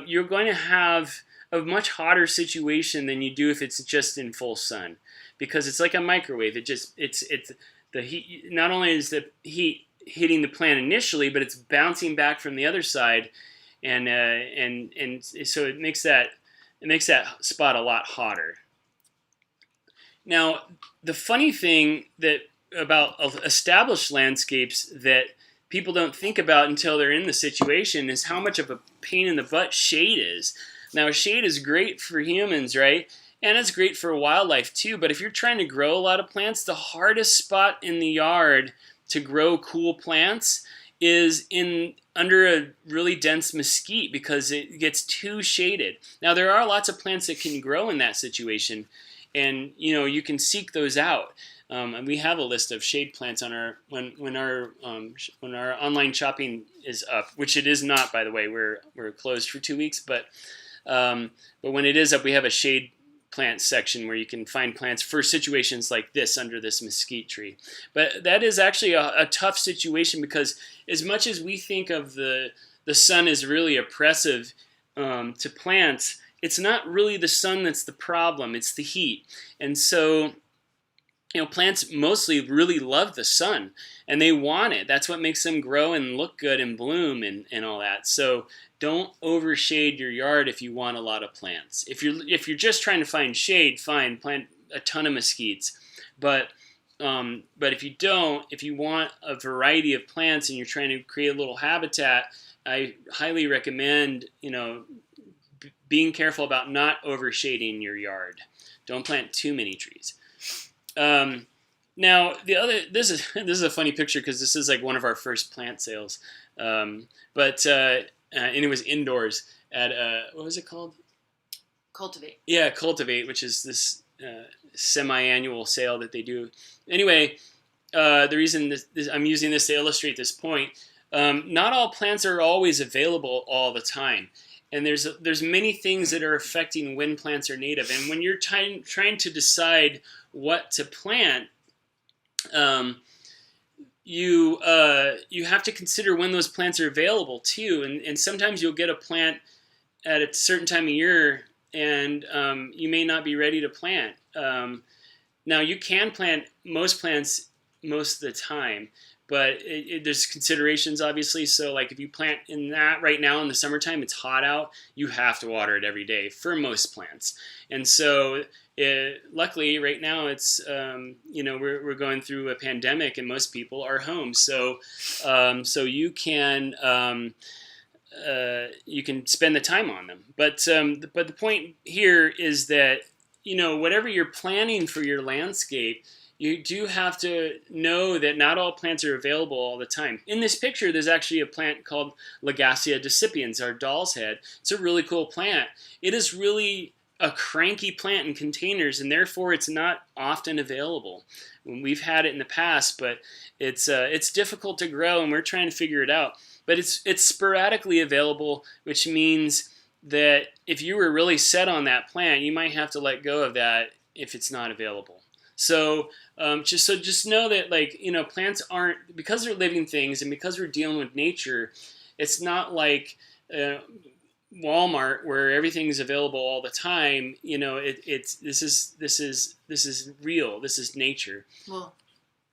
Speaker 1: you're going to have a much hotter situation than you do if it's just in full sun, because it's like a microwave. It's the heat. Not only is the heat hitting the plant initially, but it's bouncing back from the other side, and so it makes that spot a lot hotter. Now, the funny thing that about established landscapes that people don't think about until they're in the situation is how much of a pain in the butt shade is. Now, shade is great for humans, right? And it's great for wildlife too. But if you're trying to grow a lot of plants, the hardest spot in the yard to grow cool plants is under a really dense mesquite, because it gets too shaded. Now, there are lots of plants that can grow in that situation, and you can seek those out. And we have a list of shade plants on our when our online shopping is up, which it is not, by the way. We're closed for 2 weeks, but when it is up, we have a shade plant section where you can find plants for situations like this under this mesquite tree. But that is actually a tough situation, because as much as we think of the sun as really oppressive to plants, it's not really the sun that's the problem, it's the heat. And so plants mostly really love the sun, and they want it. That's what makes them grow and look good and bloom and all that. So don't overshade your yard if you want a lot of plants. If you're just trying to find shade, fine, plant a ton of mesquites. But if you want a variety of plants and you're trying to create a little habitat, I highly recommend being careful about not overshading your yard. Don't plant too many trees. Now this is a funny picture, because this is like one of our first plant sales, and it was indoors at what was it called?
Speaker 2: Cultivate.
Speaker 1: Yeah, Cultivate, which is this semi-annual sale that they do. Anyway, the reason I'm using this to illustrate this point, not all plants are always available all the time. And there's many things that are affecting when plants are native. And when you're trying to decide what to plant, you have to consider when those plants are available too. And sometimes you'll get a plant at a certain time of year, and you may not be ready to plant. Now, you can plant most plants most of the time, but there's considerations, obviously. So like if you plant in that right now in the summertime, it's hot out, you have to water it every day for most plants. And so luckily right now it's, we're going through a pandemic and most people are home. So you can spend the time on them. But the point here is that, whatever you're planning for your landscape, you do have to know that not all plants are available all the time. In this picture, there's actually a plant called Lagacia decipiens, our doll's head. It's a really cool plant. It is really a cranky plant in containers, and therefore it's not often available. We've had it in the past, but it's difficult to grow, and we're trying to figure it out. But it's sporadically available, which means that if you were really set on that plant, you might have to let go of that if it's not available. So just know that plants aren't, because they're living things and because we're dealing with nature, it's not like Walmart where everything's available all the time. This is real. This is nature.
Speaker 2: Well,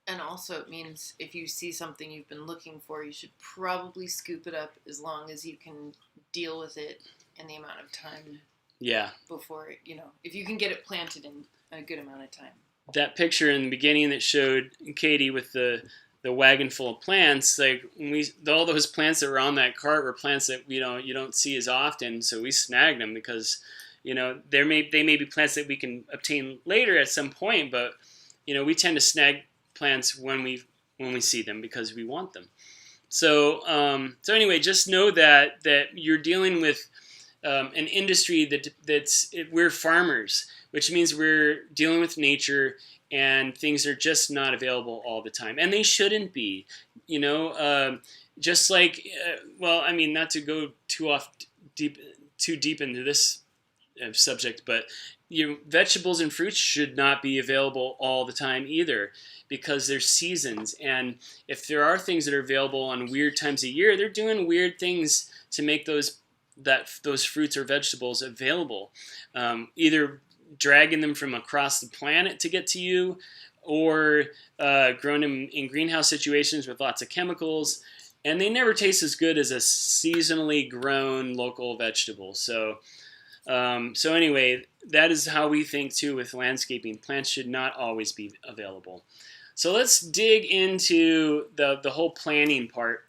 Speaker 2: and also it means if you see something you've been looking for, you should probably scoop it up as long as you can deal with it in the amount of time.
Speaker 1: Yeah.
Speaker 2: Before if you can get it planted in a good amount of time.
Speaker 1: That picture in the beginning that showed Katie with the wagon full of plants, like all those plants that were on that cart were plants that you don't see as often, so we snagged them because they may be plants that we can obtain later at some point, but we tend to snag plants when we see them because we want them. So anyway, just know that you're dealing with an industry we're farmers, which means we're dealing with nature, and things are just not available all the time, and they shouldn't be. You know, just like well, I mean, not to go too deep into this subject, but vegetables and fruits should not be available all the time either, because there's seasons, and if there are things that are available on weird times of year, they're doing weird things to make those fruits or vegetables available, either dragging them from across the planet to get to you, or growing them in greenhouse situations with lots of chemicals, and they never taste as good as a seasonally grown local vegetable. So anyway, that is how we think too with landscaping. Plants should not always be available. So let's dig into the whole planning part.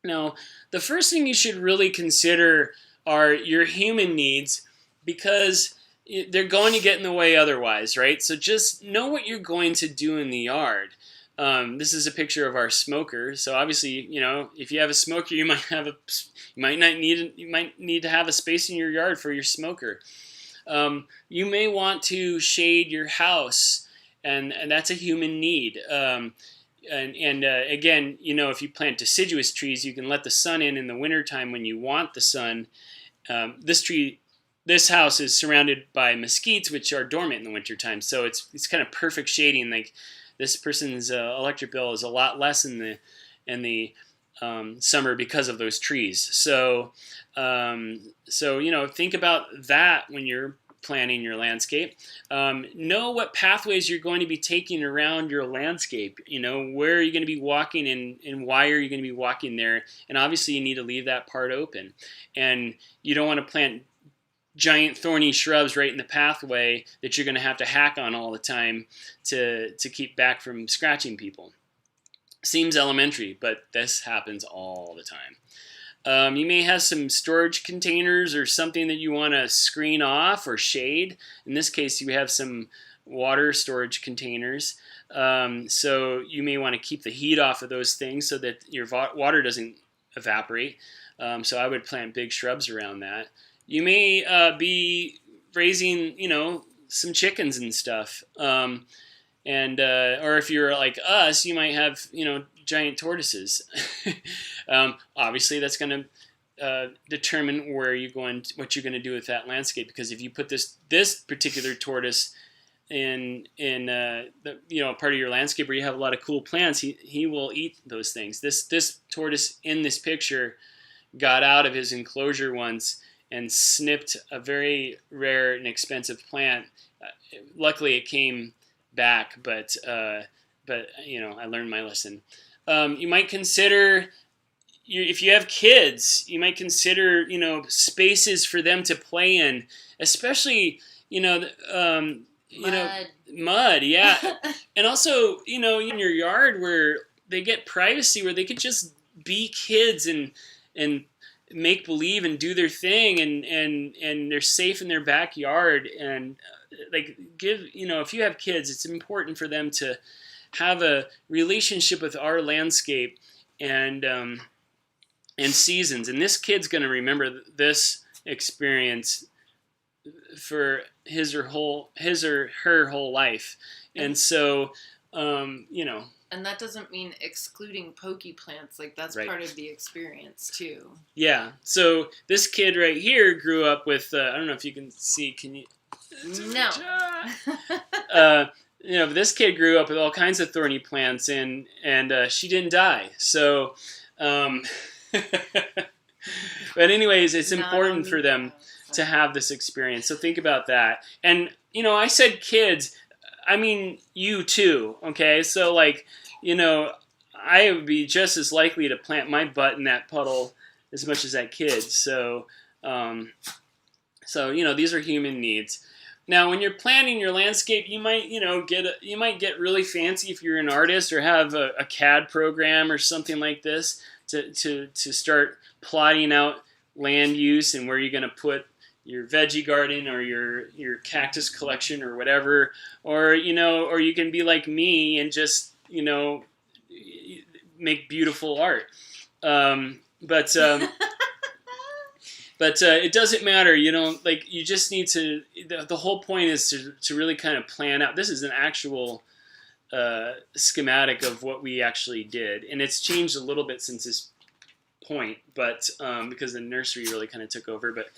Speaker 1: Now, the first thing you should really consider are your human needs, because they're going to get in the way otherwise, right? So just know what you're going to do in the yard. This is a picture of our smoker. So obviously, if you have a smoker, you might need to have a space in your yard for your smoker. You may want to shade your house, and that's a human need. Again, if you plant deciduous trees, you can let the sun in the wintertime when you want the sun. This house is surrounded by mesquites, which are dormant in the wintertime, so it's kind of perfect shading. Like, this person's electric bill is a lot less in the summer because of those trees. So think about that when you're planning your landscape. Know what pathways you're going to be taking around your landscape. Where are you going to be walking, and why are you going to be walking there? And obviously you need to leave that part open. And you don't want to plant giant thorny shrubs right in the pathway that you're going to have to hack on all the time to keep back from scratching people. Seems elementary, but this happens all the time. You may have some storage containers or something that you want to screen off or shade. In this case, you have some water storage containers. So you may want to keep the heat off of those things so that your water doesn't evaporate. So I would plant big shrubs around that. You may be raising, some chickens and stuff. Or if you're like us, you might have, giant tortoises. Obviously, that's going to determine what you're going to do with that landscape. Because if you put this particular tortoise in part of your landscape where you have a lot of cool plants, he will eat those things. This tortoise in this picture got out of his enclosure once and snipped a very rare and expensive plant. Luckily, it came back, but I learned my lesson. You might consider, if you have kids, you might consider, spaces for them to play in, especially, mud, yeah. And also, in your yard where they get privacy, where they could just be kids and make believe and do their thing, and they're safe in their backyard. And if you have kids, it's important for them to have a relationship with our landscape and seasons. And this kid's going to remember this experience for his or her whole life. And so,
Speaker 2: And that doesn't mean excluding pokey plants. Like, that's
Speaker 1: right.
Speaker 2: part of the experience too.
Speaker 1: Yeah. So this kid right here grew up with, I don't know if you can see, can you?
Speaker 2: No.
Speaker 1: This kid grew up with all kinds of thorny plants, and she didn't die. So, but anyways, it's important for them to have this experience. So think about that. And, I said kids, I mean you too, okay? So, I would be just as likely to plant my butt in that puddle as much as that kid. So, these are human needs. Now, when you're planning your landscape, you might, get really fancy if you're an artist or have a CAD program or something like this to start plotting out land use and where you're going to put your veggie garden or your cactus collection or whatever. Or you can be like me and just, make beautiful art. But But it doesn't matter. You know, like you just need to. The whole point is to really kind of plan out. This is an actual schematic of what we actually did, and it's changed a little bit since this point, but because the nursery really kind of took over, but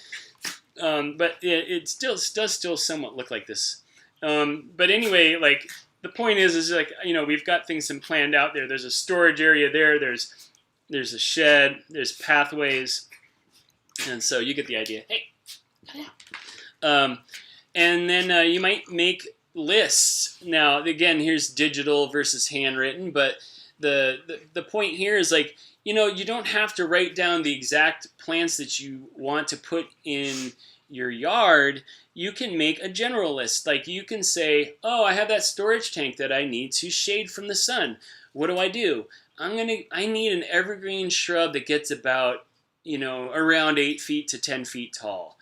Speaker 1: it still does still somewhat look like this. But anyway, like the point is like, you know, we've got things planned out there. There's a storage area there. There's a shed. There's pathways, and so you get the idea. Hey, and then you might make lists. Now, again, here's digital versus handwritten, but the point here is like, you know, you don't have to write down the exact plants that you want to put in your yard. You can make a general list. Like you can say, oh, I have that storage tank that I need to shade from the sun. What do? I need an evergreen shrub that gets about, you know, around 8 feet to 10 feet tall.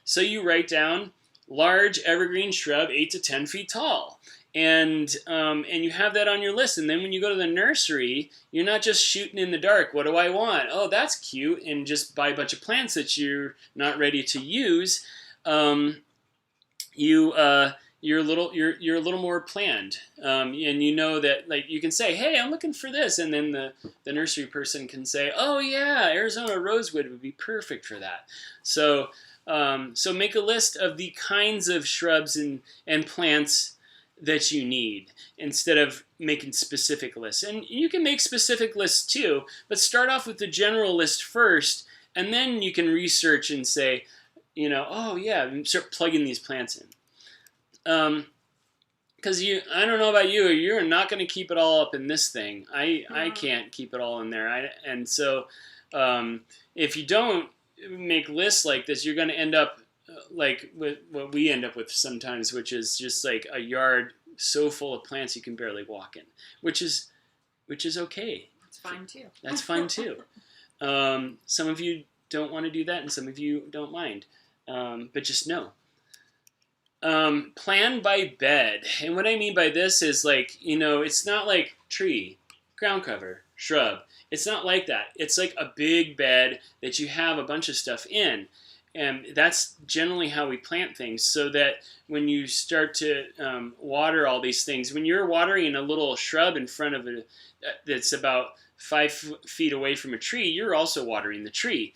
Speaker 1: So you write down large evergreen shrub 8 to 10 feet tall. And you have that on your list. And then when you go to the nursery, you're not just shooting in the dark. What do I want? Oh, that's cute. And just buy a bunch of plants that you're not ready to use. You're a little more planned. And you know that, like, you can say, hey, I'm looking for this. And then the nursery person can say, oh yeah, Arizona rosewood would be perfect for that. So make a list of the kinds of shrubs and plants that you need instead of making specific lists. And you can make specific lists too, but start off with the general list first, and then you can research and say, you know, oh yeah, and start plugging these plants in. Because I don't know about you, you're not going to keep it all up in this thing. I can't keep it all in there. And so if you don't make lists like this, you're going to end up like with what we end up with sometimes, which is just like a yard so full of plants you can barely walk in, which is okay.
Speaker 2: It's fine too.
Speaker 1: That's fine too. Some of you don't want to do that, and some of you don't mind. But just know. Plan by bed. And what I mean by this is, like, you know, it's not like tree, ground cover, shrub. It's not like that. It's like a big bed that you have a bunch of stuff in. And that's generally how we plant things, so that when you start to water all these things, when you're watering a little shrub in front of it that's about 5 feet away from a tree, you're also watering the tree.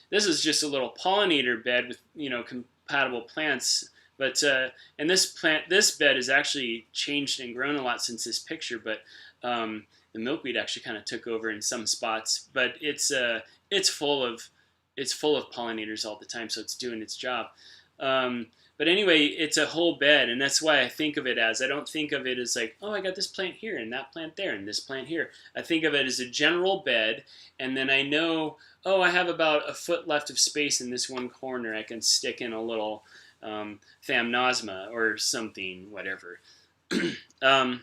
Speaker 1: This is just a little pollinator bed with, you know, compatible plants. But and this bed has actually changed and grown a lot since this picture. But the milkweed actually kind of took over in some spots. But it's full of pollinators all the time, so it's doing its job. But anyway, it's a whole bed, and that's why I think of it as, I don't think of it as like, oh, I got this plant here and that plant there and this plant here. I think of it as a general bed, and then I know, oh, I have about a foot left of space in this one corner. I can stick in a little thamnosma or something, whatever. You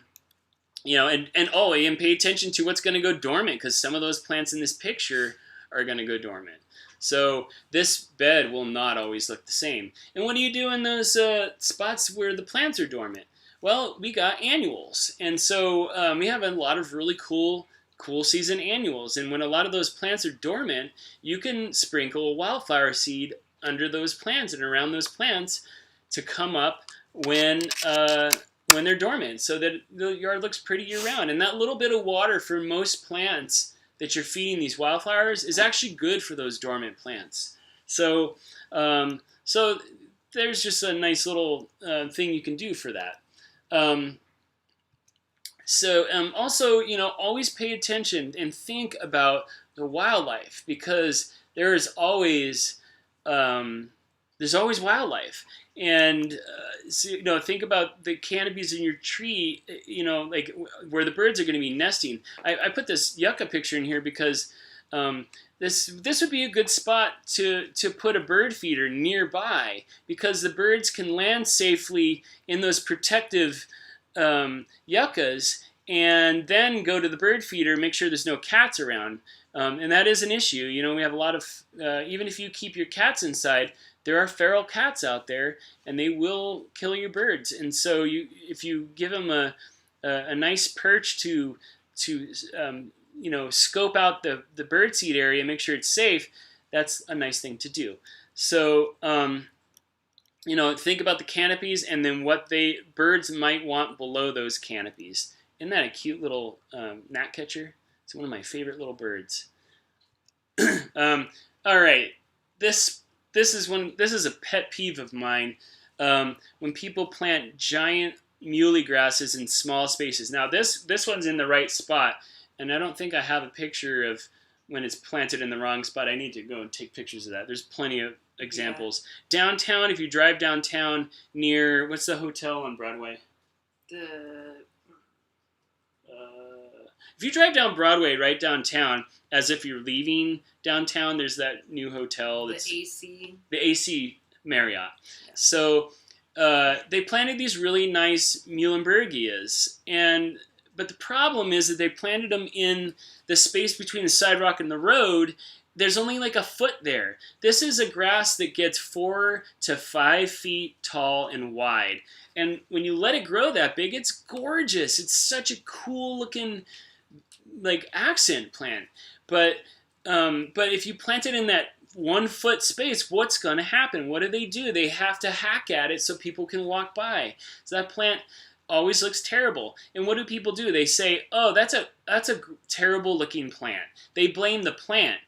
Speaker 1: know, and pay attention to what's going to go dormant, because some of those plants in this picture are going to go dormant. So this bed will not always look the same. And what do you do in those spots where the plants are dormant? Well, we got annuals. And so we have a lot of really cool season annuals. And when a lot of those plants are dormant, you can sprinkle wildflower seed under those plants and around those plants to come up when they're dormant, so that the yard looks pretty year-round. And that little bit of water for most plants that you're feeding these wildflowers is actually good for those dormant plants. So there's just a nice little thing you can do for that. Also, you know, always pay attention and think about the wildlife, because there's always wildlife. And so, you know, think about the canopies in your tree, you know, like where the birds are going to be nesting. I put this yucca picture in here because this would be a good spot to put a bird feeder nearby, because the birds can land safely in those protective yuccas, and then go to the bird feeder, make sure there's no cats around. And that is an issue. You know, we have a lot of, even if you keep your cats inside, there are feral cats out there, and they will kill your birds. And so if you give them a nice perch to you know, scope out the birdseed area, make sure it's safe, that's a nice thing to do. So, think about the canopies and then what birds might want below those canopies. Isn't that a cute little gnatcatcher? It's one of my favorite little birds. All right, this is a pet peeve of mine. When people plant giant muley grasses in small spaces. Now this one's in the right spot, and I don't think I have a picture of when it's planted in the wrong spot. I need to go and take pictures of that. There's plenty of examples. Yeah. Downtown, if you drive downtown near, what's the hotel on Broadway? If you drive down Broadway right downtown, as if you're leaving downtown, there's that new hotel.
Speaker 2: The AC.
Speaker 1: The AC Marriott. Yeah. So they planted these really nice Muhlenbergias, but the problem is that they planted them in the space between the sidewalk and the road. There's only like a foot there. This is a grass that gets 4 to 5 feet tall and wide. And when you let it grow that big, it's gorgeous. It's such a cool looking accent plant. But if you plant it in that 1 foot space, what's going to happen? What do? They have to hack at it so people can walk by. So that plant always looks terrible. And what do people do? They say, "Oh, that's a terrible looking plant." They blame the plant.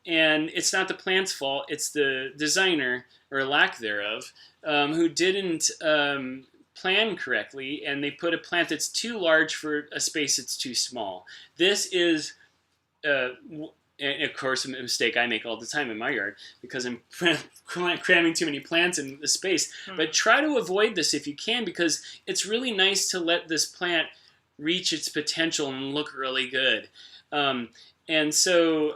Speaker 1: And it's not the plant's fault. It's the designer, or lack thereof, who didn't plan correctly, and they put a plant that's too large for a space that's too small. This is, of course, a mistake I make all the time in my yard because I'm cramming too many plants in the space. But try to avoid this if you can, because it's really nice to let this plant reach its potential and look really good. And so,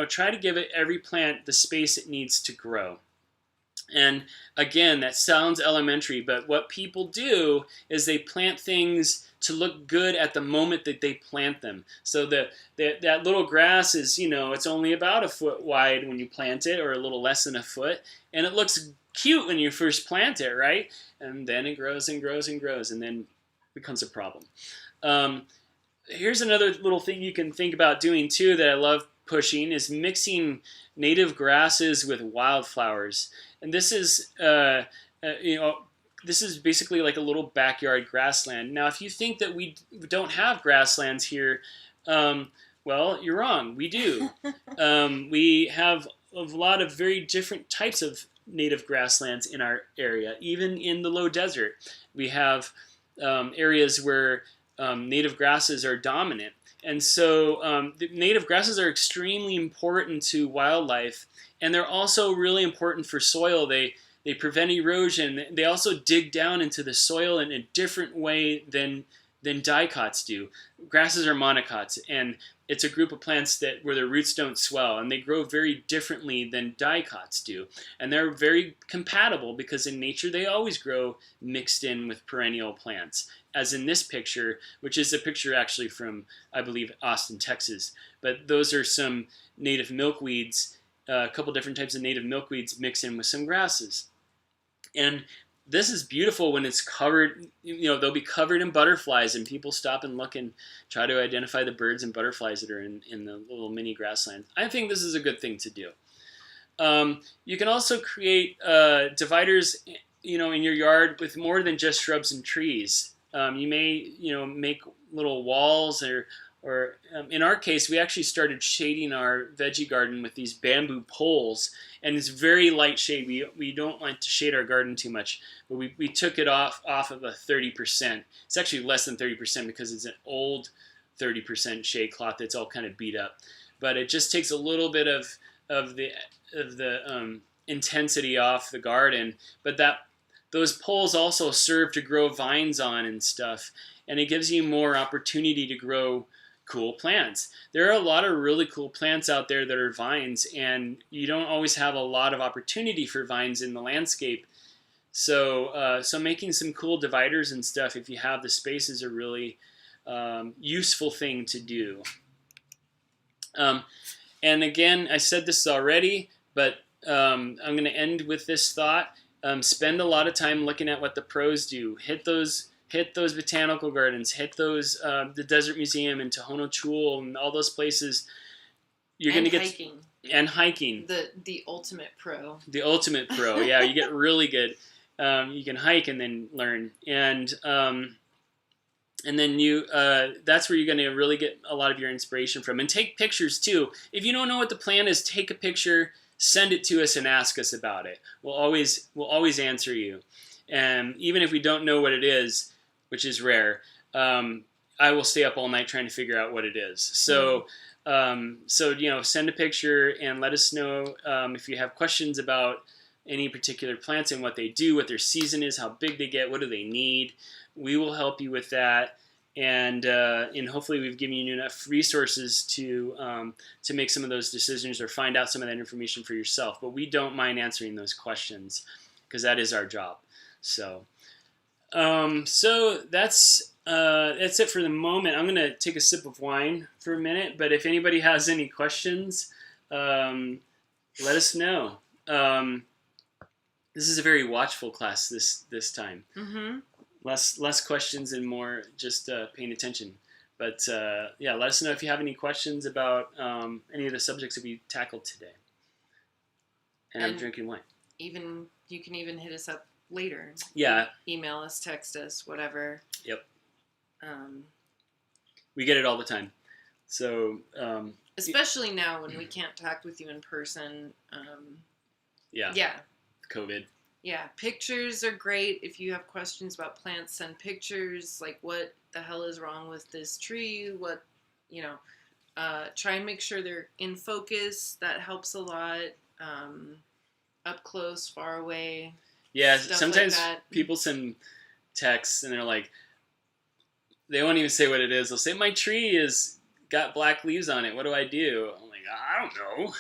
Speaker 1: try to give every plant the space it needs to grow. And again, that sounds elementary, but what people do is they plant things to look good at the moment that they plant them. So that little grass is, it's only about a foot wide when you plant it, or a little less than a foot, and it looks cute when you first plant it, right? And then it grows and grows and grows, and then becomes a problem. Here's another little thing you can think about doing too that I love pushing, is mixing native grasses with wildflowers. And this is, this is basically like a little backyard grassland. Now, if you think that we don't have grasslands here, well, you're wrong. We do. We have a lot of very different types of native grasslands in our area. Even in the low desert, we have areas where native grasses are dominant. And so the native grasses are extremely important to wildlife, and they're also really important for soil. They prevent erosion. They also dig down into the soil in a different way than dicots do. Grasses are monocots, and it's a group of plants where their roots don't swell, and they grow very differently than dicots do. And they're very compatible because in nature they always grow mixed in with perennial plants, as in this picture, which is a picture actually from, I believe, Austin, Texas. But those are some native milkweeds, a couple different types of native milkweeds mixed in with some grasses. And this is beautiful when it's covered, they'll be covered in butterflies, and people stop and look and try to identify the birds and butterflies that are in the little mini grasslands. I think this is a good thing to do. You can also create dividers, in your yard with more than just shrubs and trees. You may, make little walls, or in our case, we actually started shading our veggie garden with these bamboo poles, and it's very light shade. We don't like to shade our garden too much, but we took it off of a 30%. It's actually less than 30% because it's an old 30% shade cloth that's all kind of beat up. But it just takes a little bit of the intensity off the garden. But those poles also serve to grow vines on and stuff, and it gives you more opportunity to grow cool plants. There are a lot of really cool plants out there that are vines, and you don't always have a lot of opportunity for vines in the landscape. So making some cool dividers and stuff, if you have the space, is a really useful thing to do. And again, I said this already, but I'm going to end with this thought. Spend a lot of time looking at what the pros do. Hit those botanical gardens. Hit those the Desert Museum in Tohono Chul and all those places. You're going to get
Speaker 2: hiking.
Speaker 1: And hiking.
Speaker 2: The ultimate pro.
Speaker 1: The ultimate pro. Yeah, you get really good. You can hike and then learn. And then that's where you're going to really get a lot of your inspiration from. And take pictures too. If you don't know what the plant is, take a picture, send it to us, and ask us about it. We'll always answer you. And even if we don't know what it is, which is rare, I will stay up all night trying to figure out what it is. So, send a picture and let us know if you have questions about any particular plants and what they do, what their season is, how big they get, what do they need. We will help you with that, and hopefully we've given you enough resources to make some of those decisions or find out some of that information for yourself. But we don't mind answering those questions because that is our job. So that's it for the moment. I'm gonna take a sip of wine for a minute, but if anybody has any questions, let us know. This is a very watchful class this time.
Speaker 2: Mm-hmm.
Speaker 1: Less questions and more just paying attention. But let us know if you have any questions about any of the subjects that we tackled today. And I'm drinking wine.
Speaker 2: You can even hit us up later.
Speaker 1: Yeah.
Speaker 2: Email us, text us, whatever.
Speaker 1: Yep. We get it all the time. So
Speaker 2: especially now when we can't talk with you in person. Yeah.
Speaker 1: COVID.
Speaker 2: Yeah, pictures are great. If you have questions about plants, send pictures. Like, what the hell is wrong with this tree? Try and make sure they're in focus. That helps a lot. Up close, far away.
Speaker 1: Yeah,
Speaker 2: stuff
Speaker 1: sometimes
Speaker 2: like that.
Speaker 1: People send texts and they're like, they won't even say what it is. They'll say, my tree has got black leaves on it. What do I do? I'm like, I don't know.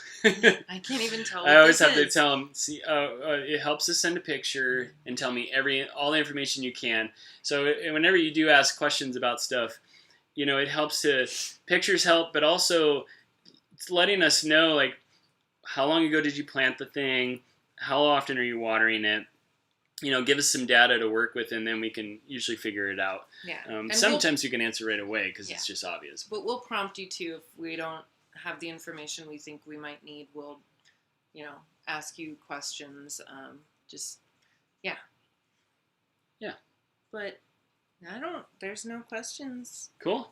Speaker 2: I can't even tell.
Speaker 1: I always have to tell them. See, it helps to send a picture and tell me all the information you can. So whenever you do ask questions about stuff, it helps to pictures help, but also it's letting us know like how long ago did you plant the thing, how often are you watering it. Give us some data to work with, and then we can usually figure it out.
Speaker 2: Yeah.
Speaker 1: Sometimes you can answer right away because it's just obvious.
Speaker 2: But we'll prompt you too if we don't have the information we think we might need. We'll, ask you questions. Yeah. But there's no questions.
Speaker 1: Cool.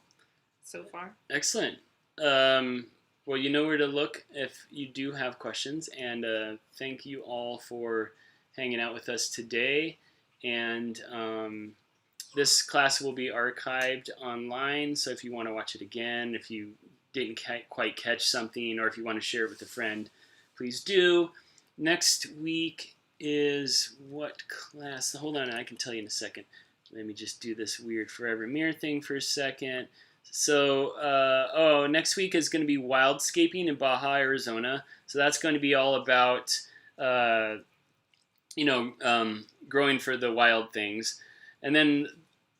Speaker 2: So far.
Speaker 1: Excellent. Well, you know where to look if you do have questions, and thank you all for hanging out with us today. And this class will be archived online, so if you want to watch it again, if you didn't quite catch something, or if you want to share it with a friend, please do. Next week is what class? Hold on, I can tell you in a second. Let me just do this weird forever mirror thing for a second. So, next week is going to be wildscaping in Baja, Arizona. So that's going to be all about growing for the wild things. And then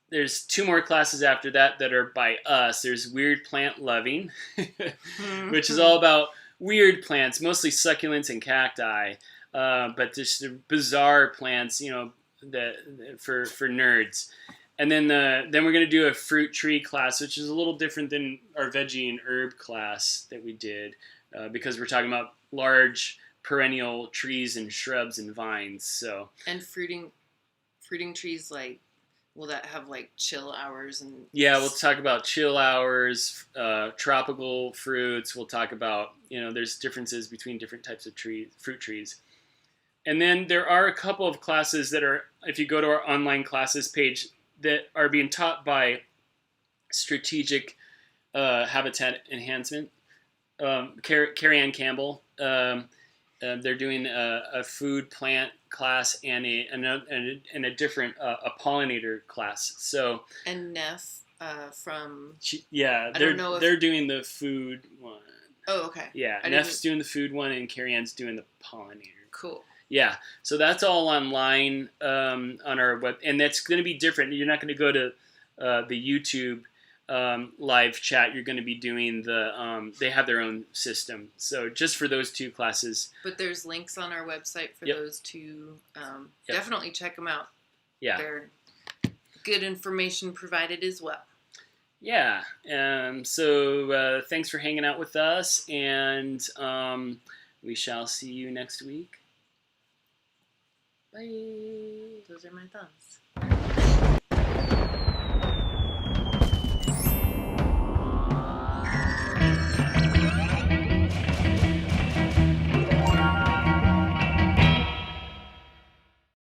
Speaker 1: there's 2 more classes after that are by us. There's Weird Plant Loving, which is all about weird plants, mostly succulents and cacti, but just bizarre plants, that for nerds. And then we're going to do a fruit tree class, which is a little different than our veggie and herb class that we did, because we're talking about large perennial trees and shrubs and vines. So
Speaker 2: and fruiting trees, like, will that have like chill hours? And
Speaker 1: yeah, we'll talk about chill hours, tropical fruits. We'll talk about there's differences between different types of fruit trees. And then there are a couple of classes that are, if you go to our online classes page, that are being taught by Strategic Habitat Enhancement. Carrie Ann Campbell. They're doing a food plant class and a different a pollinator class. So
Speaker 2: and Neff from
Speaker 1: they're doing the food one.
Speaker 2: Oh, okay.
Speaker 1: Yeah, Neff's doing the food one and Carrie Ann's doing the pollinator.
Speaker 2: Cool.
Speaker 1: Yeah, so that's all online on our web, and that's going to be different. You're not going to go to the YouTube live chat. You're going to be doing they have their own system. So just for those 2 classes.
Speaker 2: But there's links on our website for those 2. Definitely check them out.
Speaker 1: Yeah.
Speaker 2: They're good information provided as well.
Speaker 1: Yeah. So thanks for hanging out with us, and we shall see you next week. Bye.
Speaker 2: Those are my thumbs.